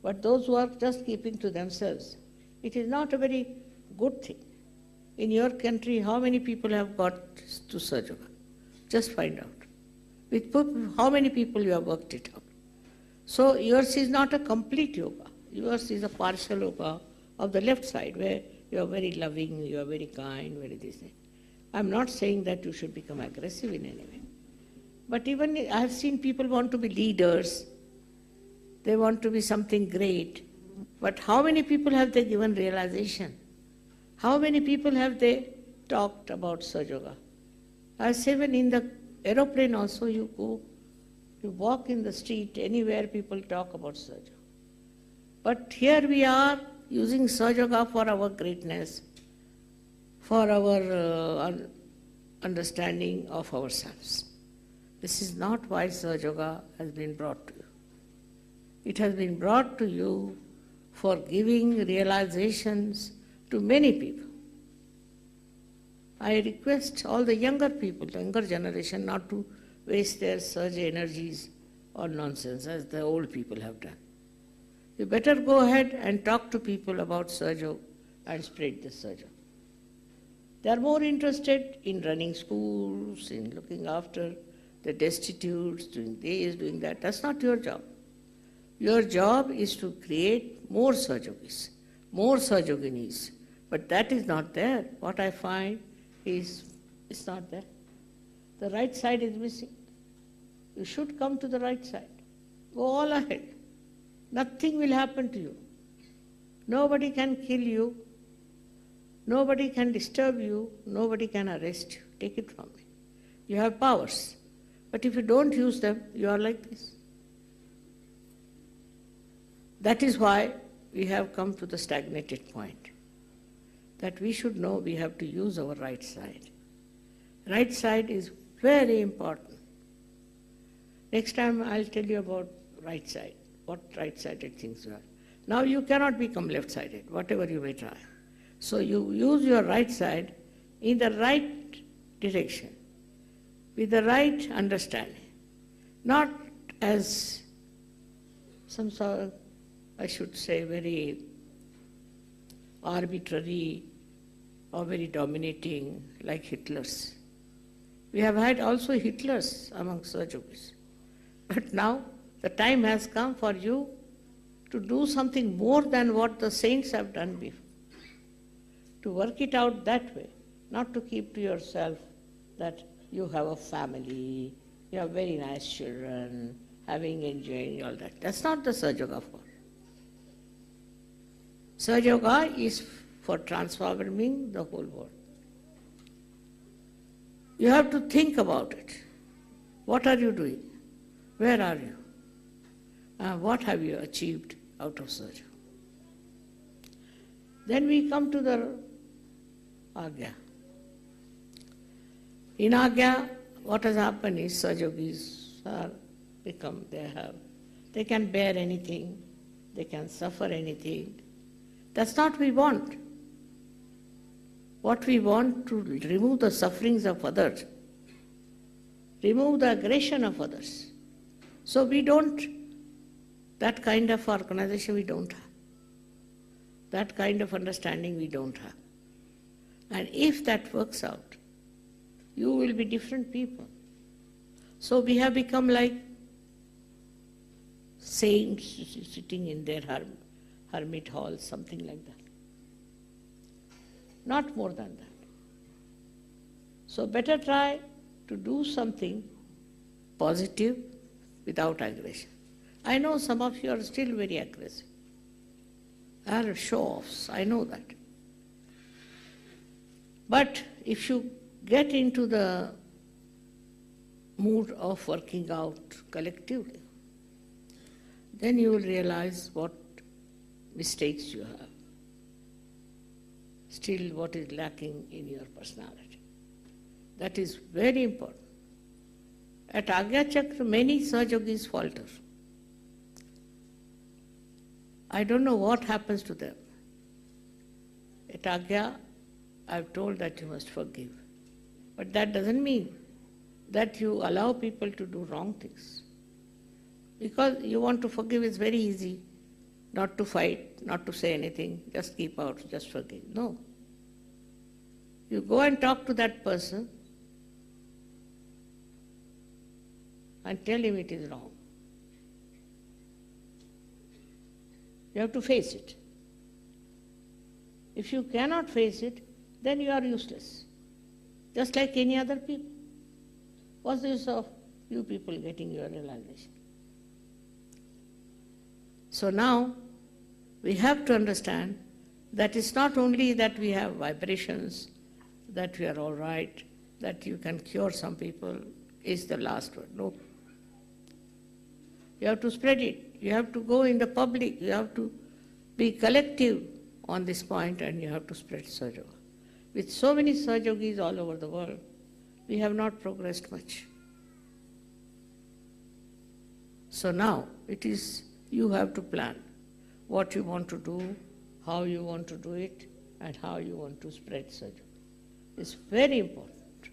But those who are just keeping to themselves, it is not a very good thing. In your country, how many people have got to Sahajayoga? Just find out. With how many people you have worked it out. So yours is not a complete yoga. Yours is a partial yoga of the left side, where you are very loving, you are very kind, very this thing. I'm not saying that you should become aggressive in any way. But even I have seen people want to be leaders, they want to be something great. But how many people have they given realization? How many people have they talked about Sahajayoga? I say, when in the aeroplane also you go, you walk in the street, anywhere people talk about Sahajayoga. But here we are using Sahajayoga for our greatness, for our understanding of ourselves. This is not why Sahajayoga has been brought to you. It has been brought to you for giving realizations to many people. I request all the younger people, the younger generation, not to waste their surge energies on nonsense as the old people have done. You better go ahead and talk to people about Sahaja and spread the Sahaja. They are more interested in running schools, in looking after the destitutes, doing this, doing that. That's not your job. Your job is to create more Sahajogis, more Sahajoginis. But that is not there. What I find is it's not there. The right side is missing. You should come to the right side. Go all ahead. Nothing will happen to you. Nobody can kill you. Nobody can disturb you. Nobody can arrest you. Take it from me. You have powers. But if you don't use them, you are like this. That is why we have come to the stagnated point. That we should know we have to use our right side. Right side is very important. Next time I'll tell you about right side, what right-sided things are. Now you cannot become left-sided, whatever you may try. So you use your right side in the right direction, with the right understanding, not as some sort of, I should say, very arbitrary or very dominating like Hitler's. We have had also Hitlers among Sahajogis. But now the time has come for you to do something more than what the saints have done before. To work it out that way, not to keep to yourself that you have a family, you have very nice children, enjoying all that. That's not the Sahajayoga for. Sahajayoga is for transforming the whole world. You have to think about it. What are you doing? Where are you? What have you achieved out of Sahaja? Then we come to the Agya. In Agya, what has happened is Sahajogis are become, they can bear anything, they can suffer anything. That's not what we want. What we want to remove the sufferings of others, remove the aggression of others. So we don't, that kind of organization we don't have. That kind of understanding we don't have. And if that works out, you will be different people. So we have become like saints sitting in their hermit halls, something like that. not more than that. So better try to do something positive without aggression. I know some of you are still very aggressive. Are show-offs, I know that. But if you get into the mood of working out collectively, then you will realize what mistakes you have, still what is lacking in your personality. That is very important. At Agya Chakra, many Sahajogis falter. I don't know what happens to them. At Agya, I've told that you must forgive. But that doesn't mean that you allow people to do wrong things. Because you want to forgive, it's very easy not to fight, not to say anything, just keep out, just forgive. No. You go and talk to that person and tell him it is wrong. You have to face it. If you cannot face it, then you are useless. Just like any other people. What's the use of you people getting your realization? So now, we have to understand that it's not only that we have vibrations, that we are all right, that you can cure some people, is the last word. No. You have to spread it. You have to go in the public. You have to be collective on this point, and you have to spread Sahaja. With so many Sahajogis all over the world, we have not progressed much. So now, it is you have to plan what you want to do, how you want to do it, and how you want to spread Sahaja. It's very important.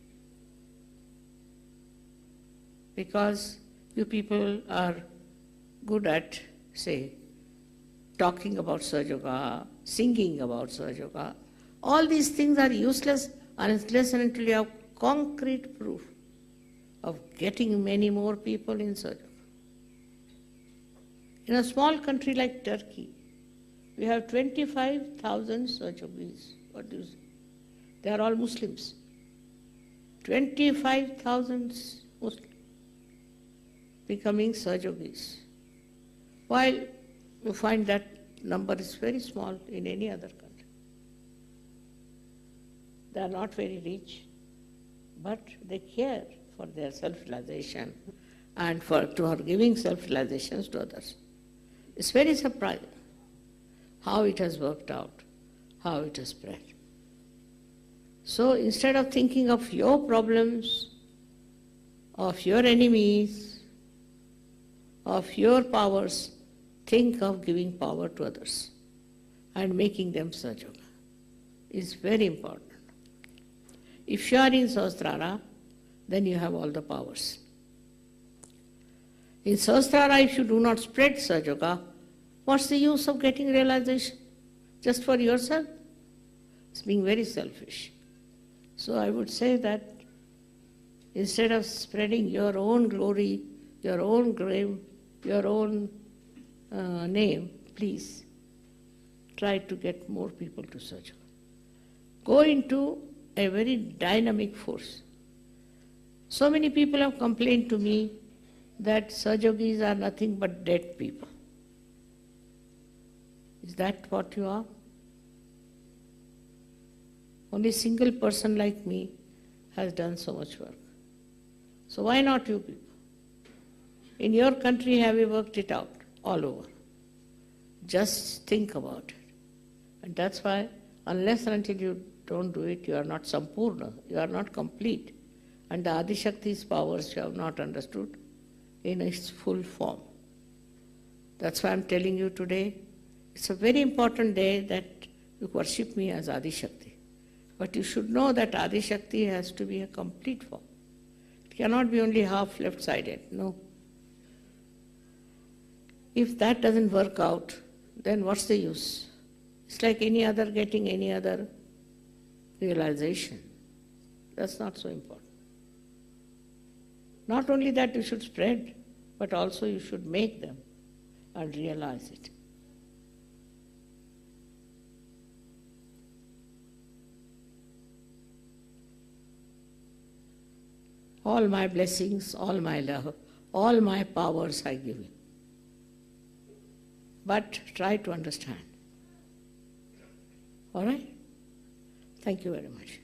Because you people are good at, say, talking about Sahaja, singing about Sahaja. All these things are useless unless and until you have concrete proof of getting many more people in Sahaja. In a small country like Turkey, we have 25,000 Sahajogis. What do you say? They are all Muslims. 25,000 Muslims becoming Sahajogis. While you find that number is very small in any other country. They are not very rich, but they care for their self-realization and for giving self-realizations to others. It's very surprising how it has worked out, how it has spread. So instead of thinking of your problems, of your enemies, of your powers, think of giving power to others and making them Sahaja. It's very important. If you are in Sahasrara, then you have all the powers. In Sahasrara, if you do not spread Sahaja, what's the use of getting realization? Just for yourself? It's being very selfish. So I would say that instead of spreading your own glory, your own grave, your own name, please try to get more people to Sahaja. Go into a very dynamic force. So many people have complained to me that Sahajogis are nothing but dead people. Is that what you are? Only a single person like me has done so much work. So why not you people? In your country, have you worked it out all over? Just think about it. And that's why, unless and until you don't do it, you are not sampurna, you are not complete. And the Adishakti's powers you have not understood in its full form. That's why I'm telling you today, it's a very important day that you worship me as Adishakti. But you should know that Adishakti has to be a complete form. It cannot be only half left-sided, no. If that doesn't work out, then what's the use? It's like any other getting any other realization. That's not so important. Not only that you should spread, but also you should make them and realize it. all my blessings, all my love, all my powers I give you. But try to understand. All right? Thank you very much.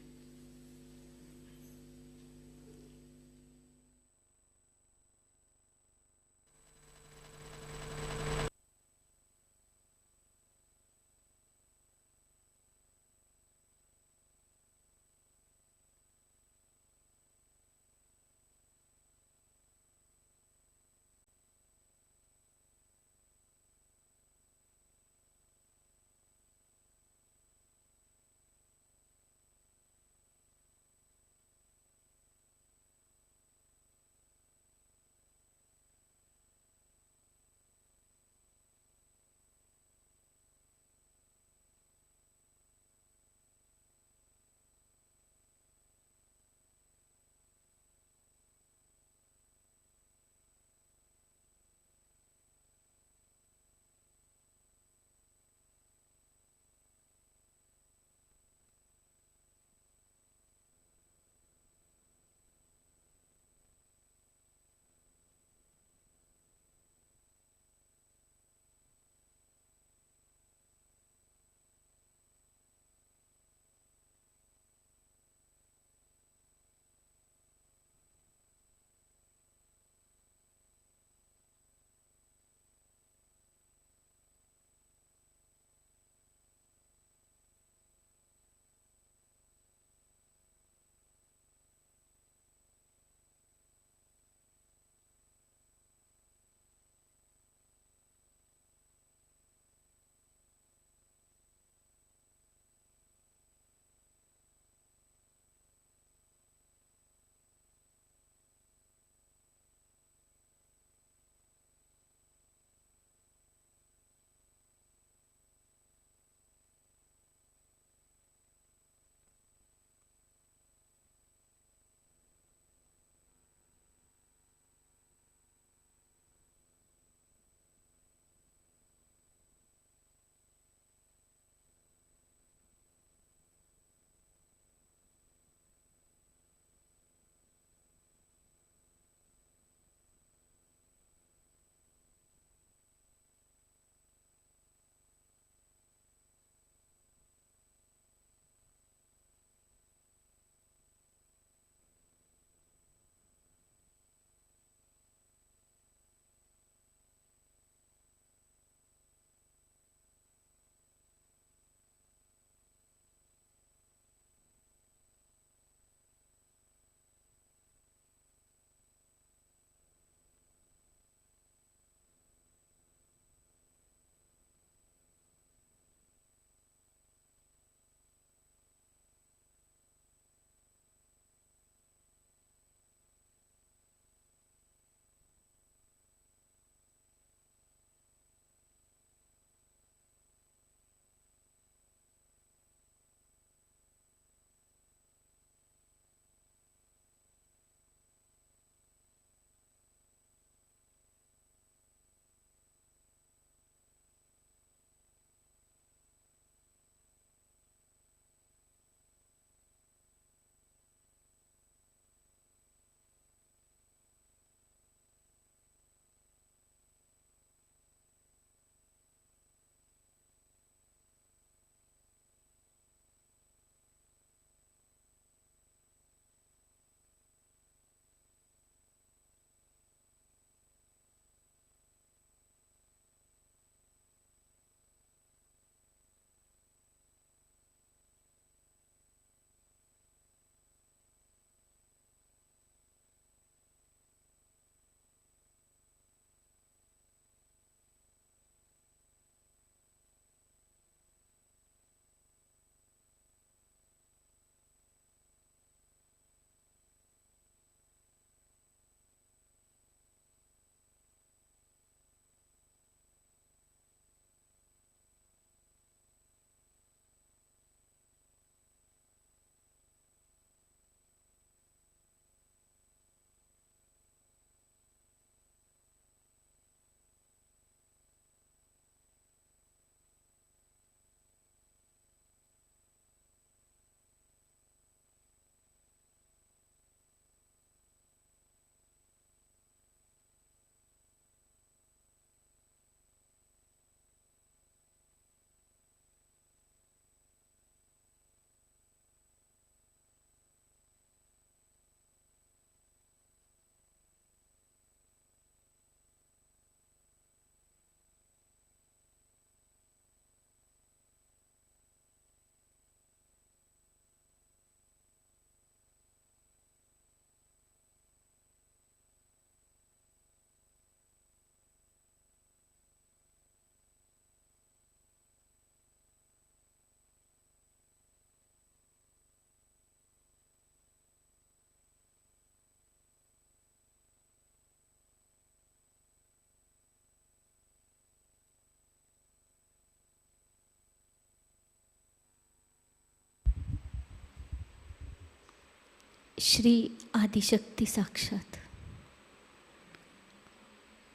Shri Adishakti साक्षात।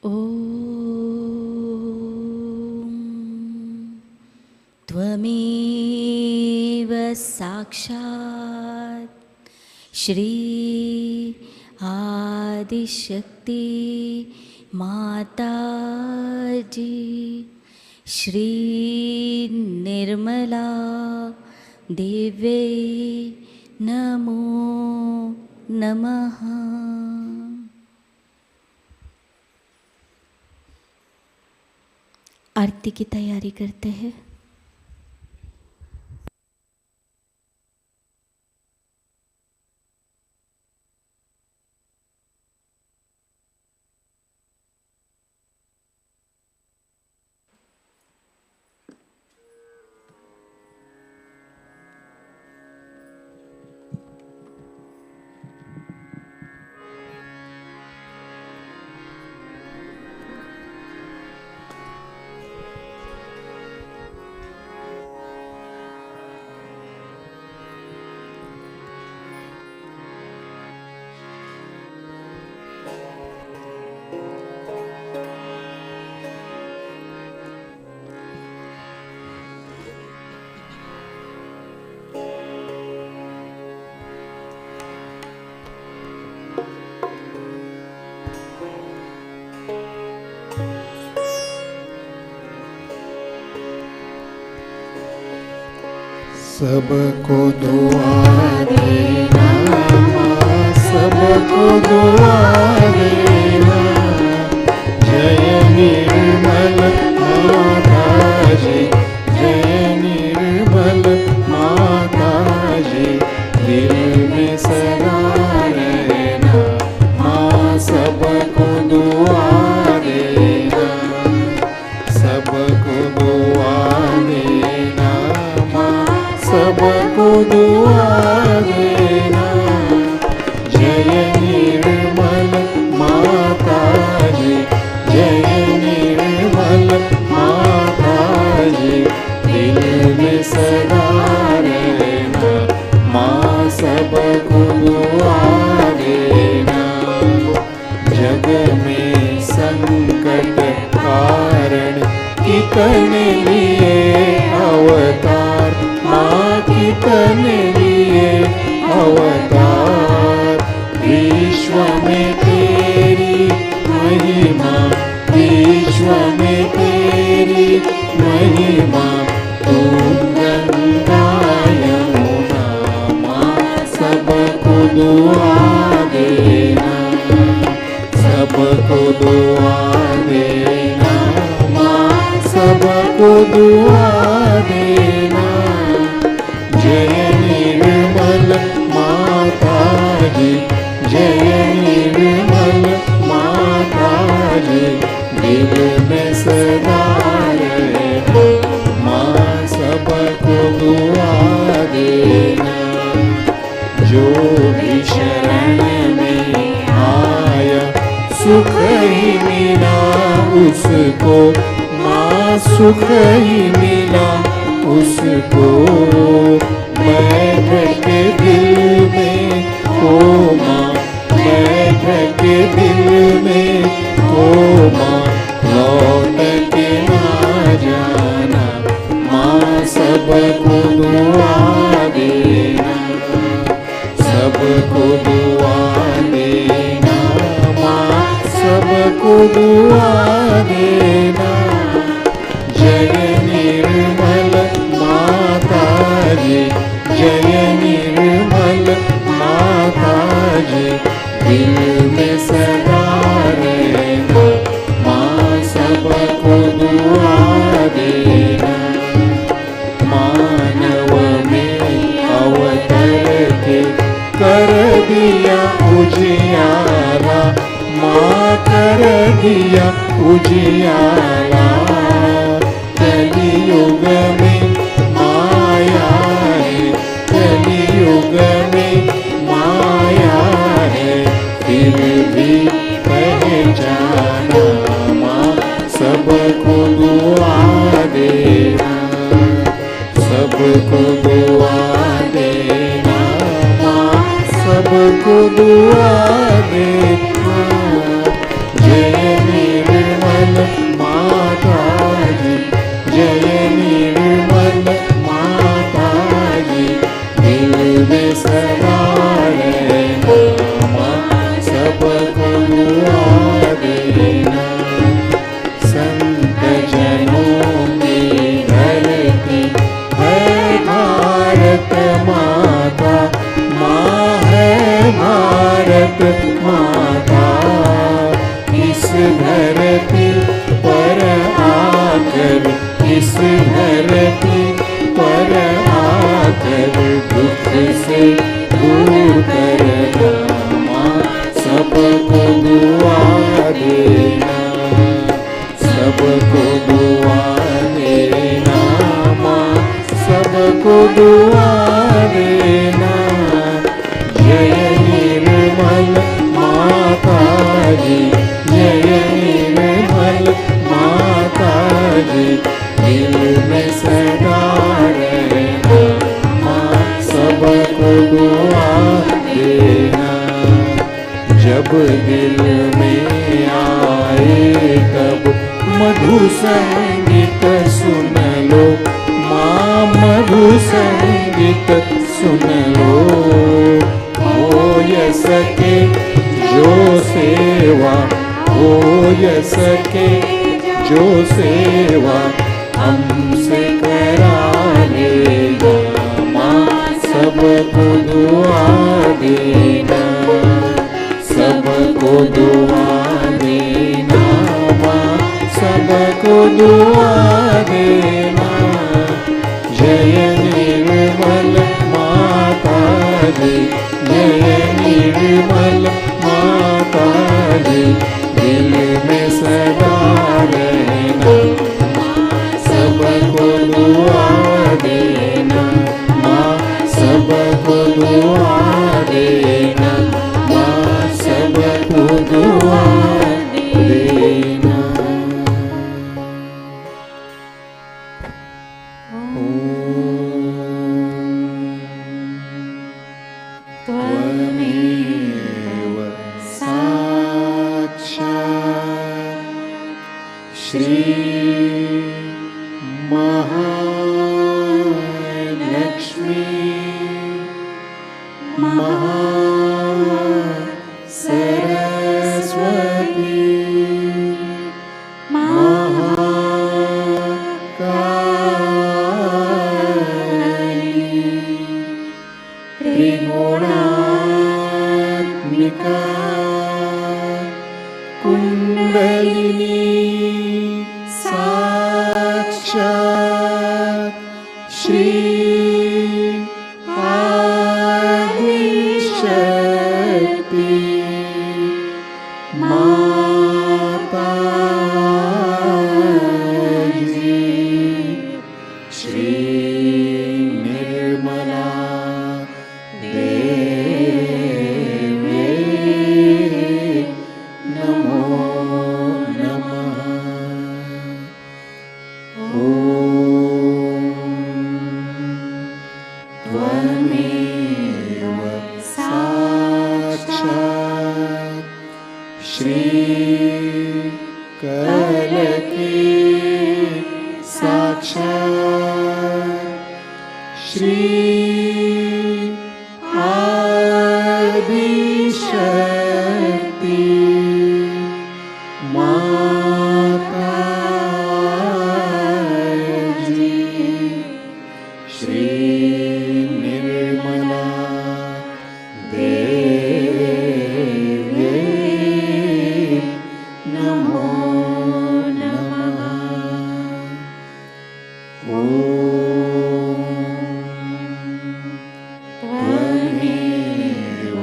ॐ त्वमेव साक्षात् श्री आदिशक्ति माताजी श्री निर्मला देव्यै नमो नमः। आरती की तैयारी करते हैं। सबको दुआ देना, सबको दुआ देना, जय निर्मल माताजी, जय निर्मल माताजी, दिल में सदा रहना, माँ सबको दुआ देना, सबको दुआ देना, सबको दुआ देना, जय निर्मल माताजी, जय निर्मल माताजी, दिल में सदा रहना, माँ सबको दुआ देना। जग में संकट कारण कितने लिए अवतार, माँ कितने लिए अवतार, विश्व में तेरी महिमा, विश्व में तेरी महिमा, तू गंगा यमुना, माँ सबको दुआ देना, सबको दुआ देना, माँ सबको दुआ देना, जय निर्मल माताजी, जय निर्मल माताजी, दिल में सदा रहना, माँ सबको दुआ देना। जो भी शरण में आया सुख ही मिला उसको, माँ सुख ही मिला उसको, बैठ के दिल में ओ माँ, बैठ के दिल में ओ माँ, लौट के ना जाना, माँ सबको दुआ देना, सबको दुआ देना, माँ सबको दुआ देना, जय निर्मल माताजी, जय निर्मल माताजी, दिल में सदा रहना, माँ सबको दुआ देना। मानव में अवतर के कर दिया उजियारा, माँ कर दिया उजियारा, कलियुग में माया है, कलियुग में माया है, फिर भी पहचाना, माँ सबको दुआ देना, सबको दुआ देना, माँ सबको दुआ देना। जय निर्मल माताजी, जय निर्मल माताजी, दिल में सदा रहना माँ, सबको दुआ देना। संत जनों की धरती है भारत माता, माँ है भारत माता। इस धरती पर आकर, इस धरती पर आकर दुख से दूर करना माँ, सबको दुआ देना। सबको दुआ देना माँ, सबको दुआ देना। जय निर्मल माताजी, जय निर्मल माताजी, दिल में सदा रहना माँ, सबको दुआ देना। जब दिल में आए तब मधु संगीत सुन लो माँ, मधु संगीत सुन लो। हो य सके जो सेवा, हो य सके जो सेवा हमसे करा लेगा माँ, सबको दुआ देना। सबको दुआ देना माँ, सबको दुआ देना। जय निर्मल माताजी, जय निर्मल माताजी, दिल में सदा रहना माँ, सबको दुआ देना माँ, सबको दुआ देना माँ, सबको दुआ देना। त्वमेव साक्षात् श्री महालक्ष्मी महासरस्वती महाकाली त्रिगुणात्मिका कुंडलिनी साक्षात् श्री आदिशक्ति माताजी, श्री निर्मला देवी नमो नमः। ओम त्वमेव साक्षात् श्री कलकी साक्षात् श्री आदिशक्ति माताजी, श्री निर्मला देवी नमो नमः। ओम त्वमेव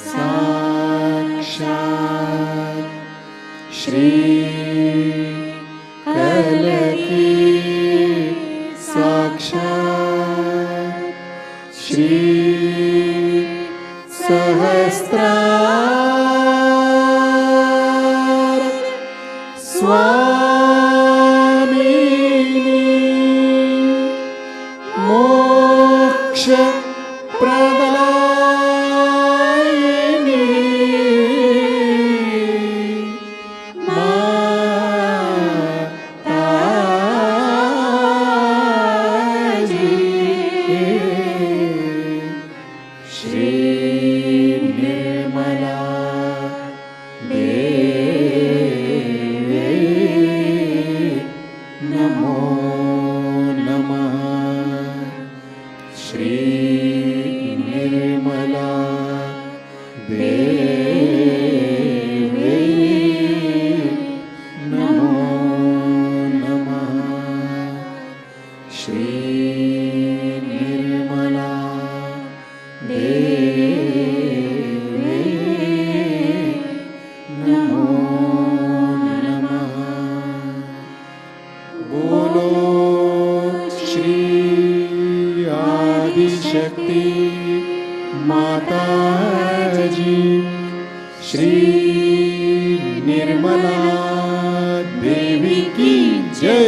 साक्षात् श्री कलकी साक्षात् श्री सहस्रार स्वामिनी मोक्ष प्रदायिनी निर्मला देवी नमो नमः। श्री निर्मला देवी नमो नमः। श्री निर्मला देवी नमो नमः। बोलो श्री आदिशक्ति माताजी, श्री निर्मला देवी की जय।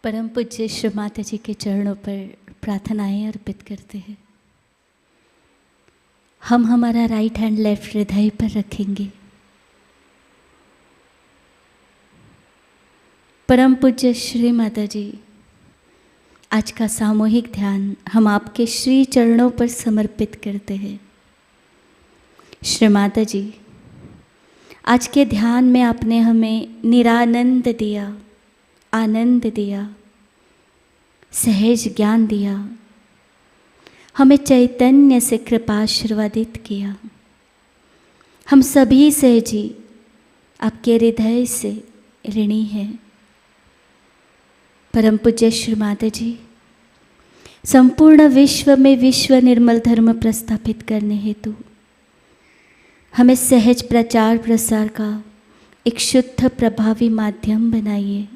परम पूज्य श्री माताजी के चरणों पर प्रार्थनाएं अर्पित करते हैं। हम हमारा राइट हैंड लेफ्ट हृदय पर रखेंगे। परम पूज्य श्री माताजी, आज का सामूहिक ध्यान हम आपके श्री चरणों पर समर्पित करते हैं। श्री माताजी, आज के ध्यान में आपने हमें निरानंद दिया, आनंद दिया, सहज ज्ञान दिया, हमें चैतन्य से कृपा आशीर्वादित किया। हम सभी सहजी आपके हृदय से ऋणी हैं। परम पूज्य श्री माताजी, संपूर्ण विश्व में विश्व निर्मल धर्म प्रस्थापित करने हेतु हमें सहज प्रचार प्रसार का एक शुद्ध प्रभावी माध्यम बनाइए।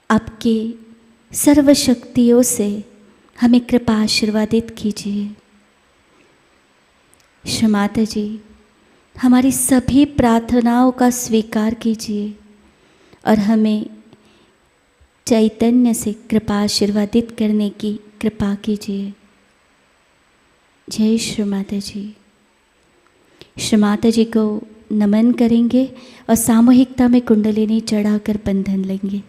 आपके सर्व शक्तियों से हमें कृपा आशीर्वादित कीजिए। श्री माताजी, हमारी सभी प्रार्थनाओं का स्वीकार कीजिए और हमें चैतन्य से कृपा आशीर्वादित करने की कृपा कीजिए। जय श्री माताजी। श्री माताजी को नमन करेंगे और सामूहिकता में कुंडलिनी चढ़ाकर बंधन लेंगे।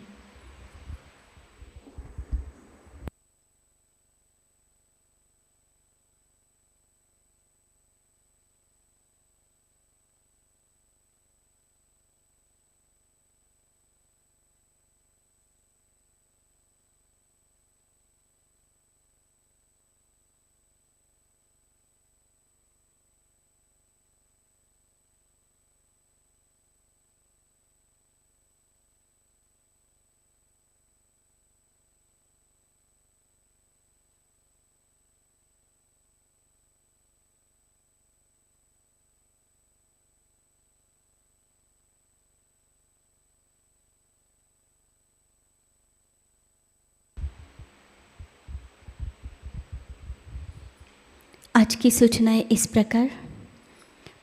आज की सूचनाएं इस प्रकार।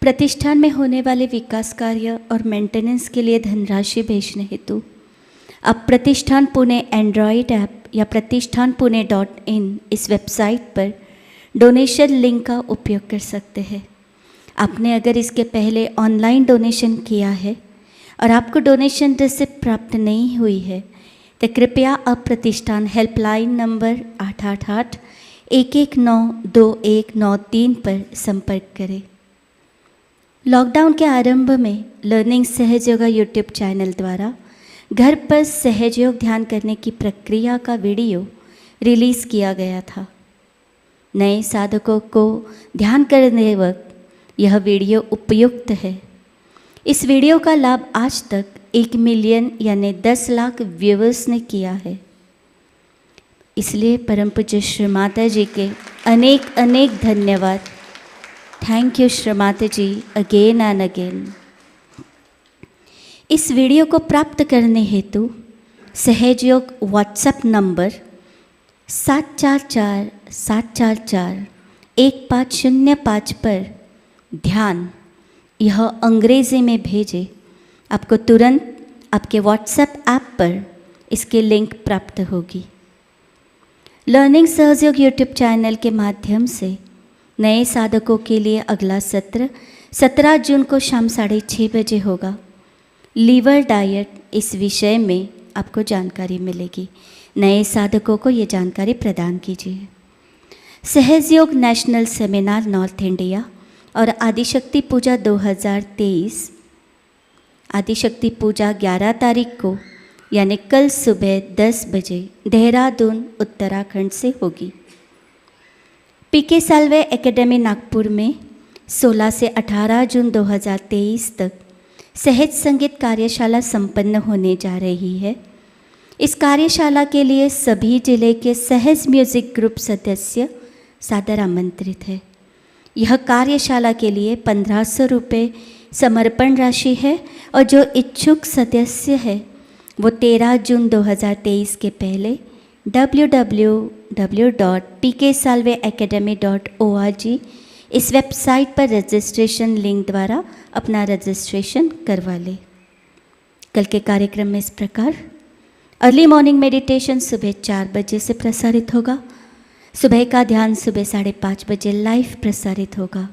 प्रतिष्ठान में होने वाले विकास कार्य और मेंटेनेंस के लिए धनराशि भेजने हेतु आप प्रतिष्ठान पुणे एंड्रॉयड ऐप या pratishthanpune.in इस वेबसाइट पर डोनेशन लिंक का उपयोग कर सकते हैं। आपने अगर इसके पहले ऑनलाइन डोनेशन किया है और आपको डोनेशन रिसिप्ट प्राप्त नहीं हुई है तो कृपया आप प्रतिष्ठान हेल्पलाइन नंबर 888-119-2193 पर संपर्क करें। लॉकडाउन के आरंभ में लर्निंग सहजयोगा यूट्यूब चैनल द्वारा घर पर सहजयोग ध्यान करने की प्रक्रिया का वीडियो रिलीज़ किया गया था। नए साधकों को ध्यान करने वक्त यह वीडियो उपयुक्त है। इस वीडियो का लाभ आज तक 1 मिलियन यानी 10 लाख व्यूवर्स ने किया है। इसलिए परम पूज्य श्री माता जी के अनेक अनेक धन्यवाद। Thank you Shri Mata ji again and again. इस वीडियो को प्राप्त करने हेतु सहजयोग व्हाट्सएप नंबर 744-744-1505 पर ध्यान यह अंग्रेज़ी में भेजें। आपको तुरंत आपके व्हाट्सएप ऐप पर इसकी लिंक प्राप्त होगी। लर्निंग सहजयोग यूट्यूब चैनल के माध्यम से नए साधकों के लिए अगला सत्र 17 जून को शाम 6:30 बजे होगा। लीवर डाइट इस विषय में आपको जानकारी मिलेगी। नए साधकों को ये जानकारी प्रदान कीजिए। Sahajyoga national seminar north India और आदिशक्ति पूजा 2023 आदिशक्ति पूजा 11 तारीख को यानी कल सुबह 10 बजे देहरादून उत्तराखंड से होगी। पीके साल्वे एकेडमी नागपुर में 16 से 18 जून 2023 तक सहज संगीत कार्यशाला संपन्न होने जा रही है। इस कार्यशाला के लिए सभी जिले के सहज म्यूजिक ग्रुप सदस्य सादर आमंत्रित है। यह कार्यशाला के लिए 1500 रुपये समर्पण राशि है और जो इच्छुक सदस्य है वो 13 जून 2023 के पहले www.pksalveacademy.org इस वेबसाइट पर रजिस्ट्रेशन लिंक द्वारा अपना रजिस्ट्रेशन करवा लें। कल के कार्यक्रम में इस प्रकार अर्ली मॉर्निंग मेडिटेशन सुबह 4 बजे से प्रसारित होगा। सुबह का ध्यान सुबह 5:30 बजे लाइव प्रसारित होगा।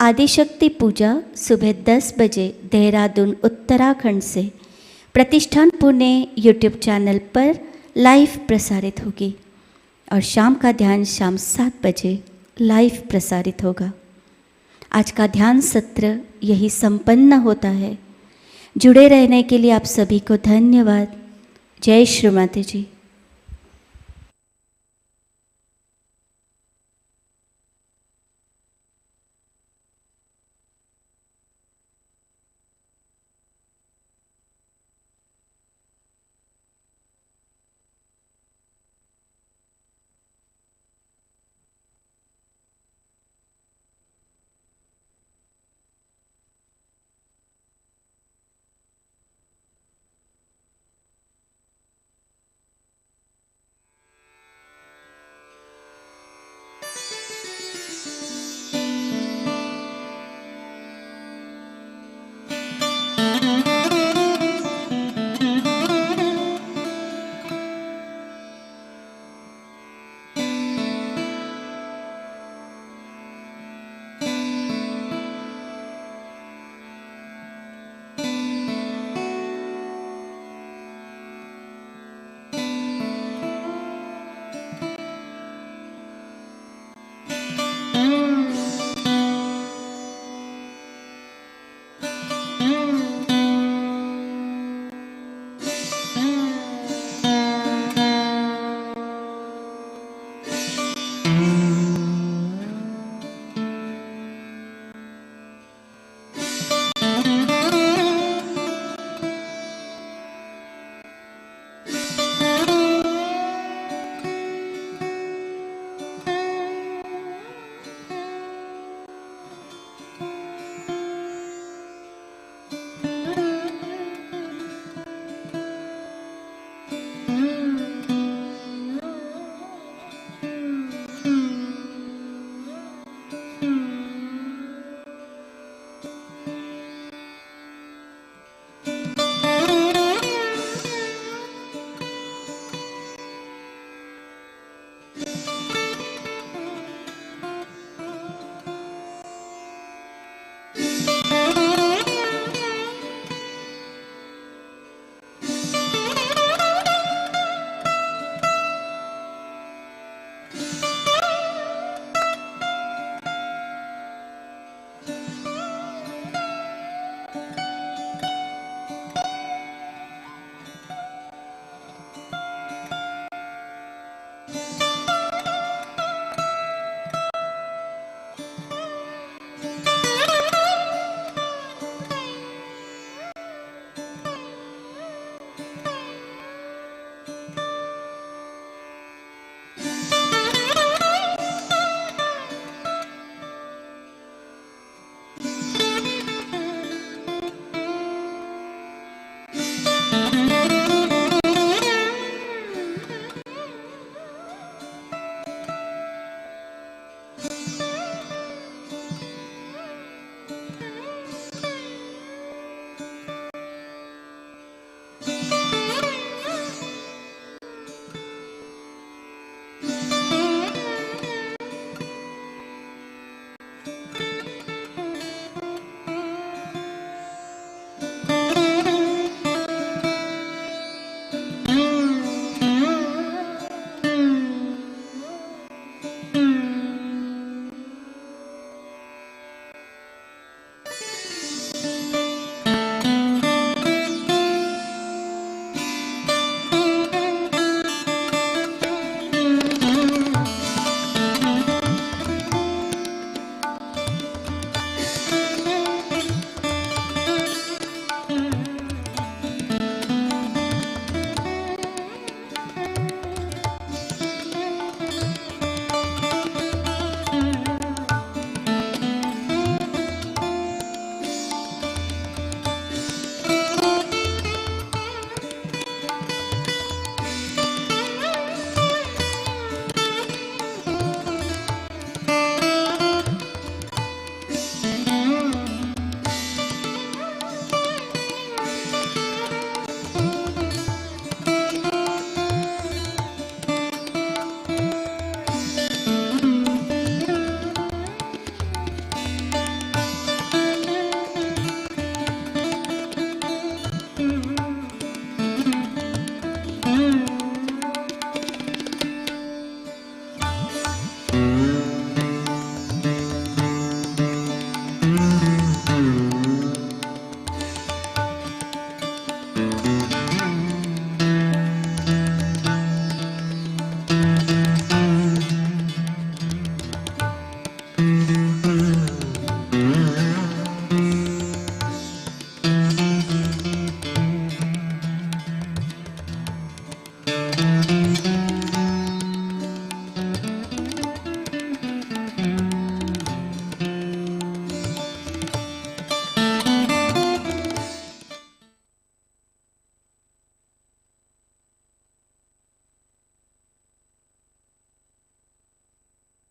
आदिशक्ति पूजा सुबह 10 बजे देहरादून उत्तराखंड से प्रतिष्ठान पुणे यूट्यूब चैनल पर लाइव प्रसारित होगी और शाम का ध्यान शाम 7 बजे लाइव प्रसारित होगा। आज का ध्यान सत्र यही संपन्न होता है। जुड़े रहने के लिए आप सभी को धन्यवाद। जय श्री माता जी।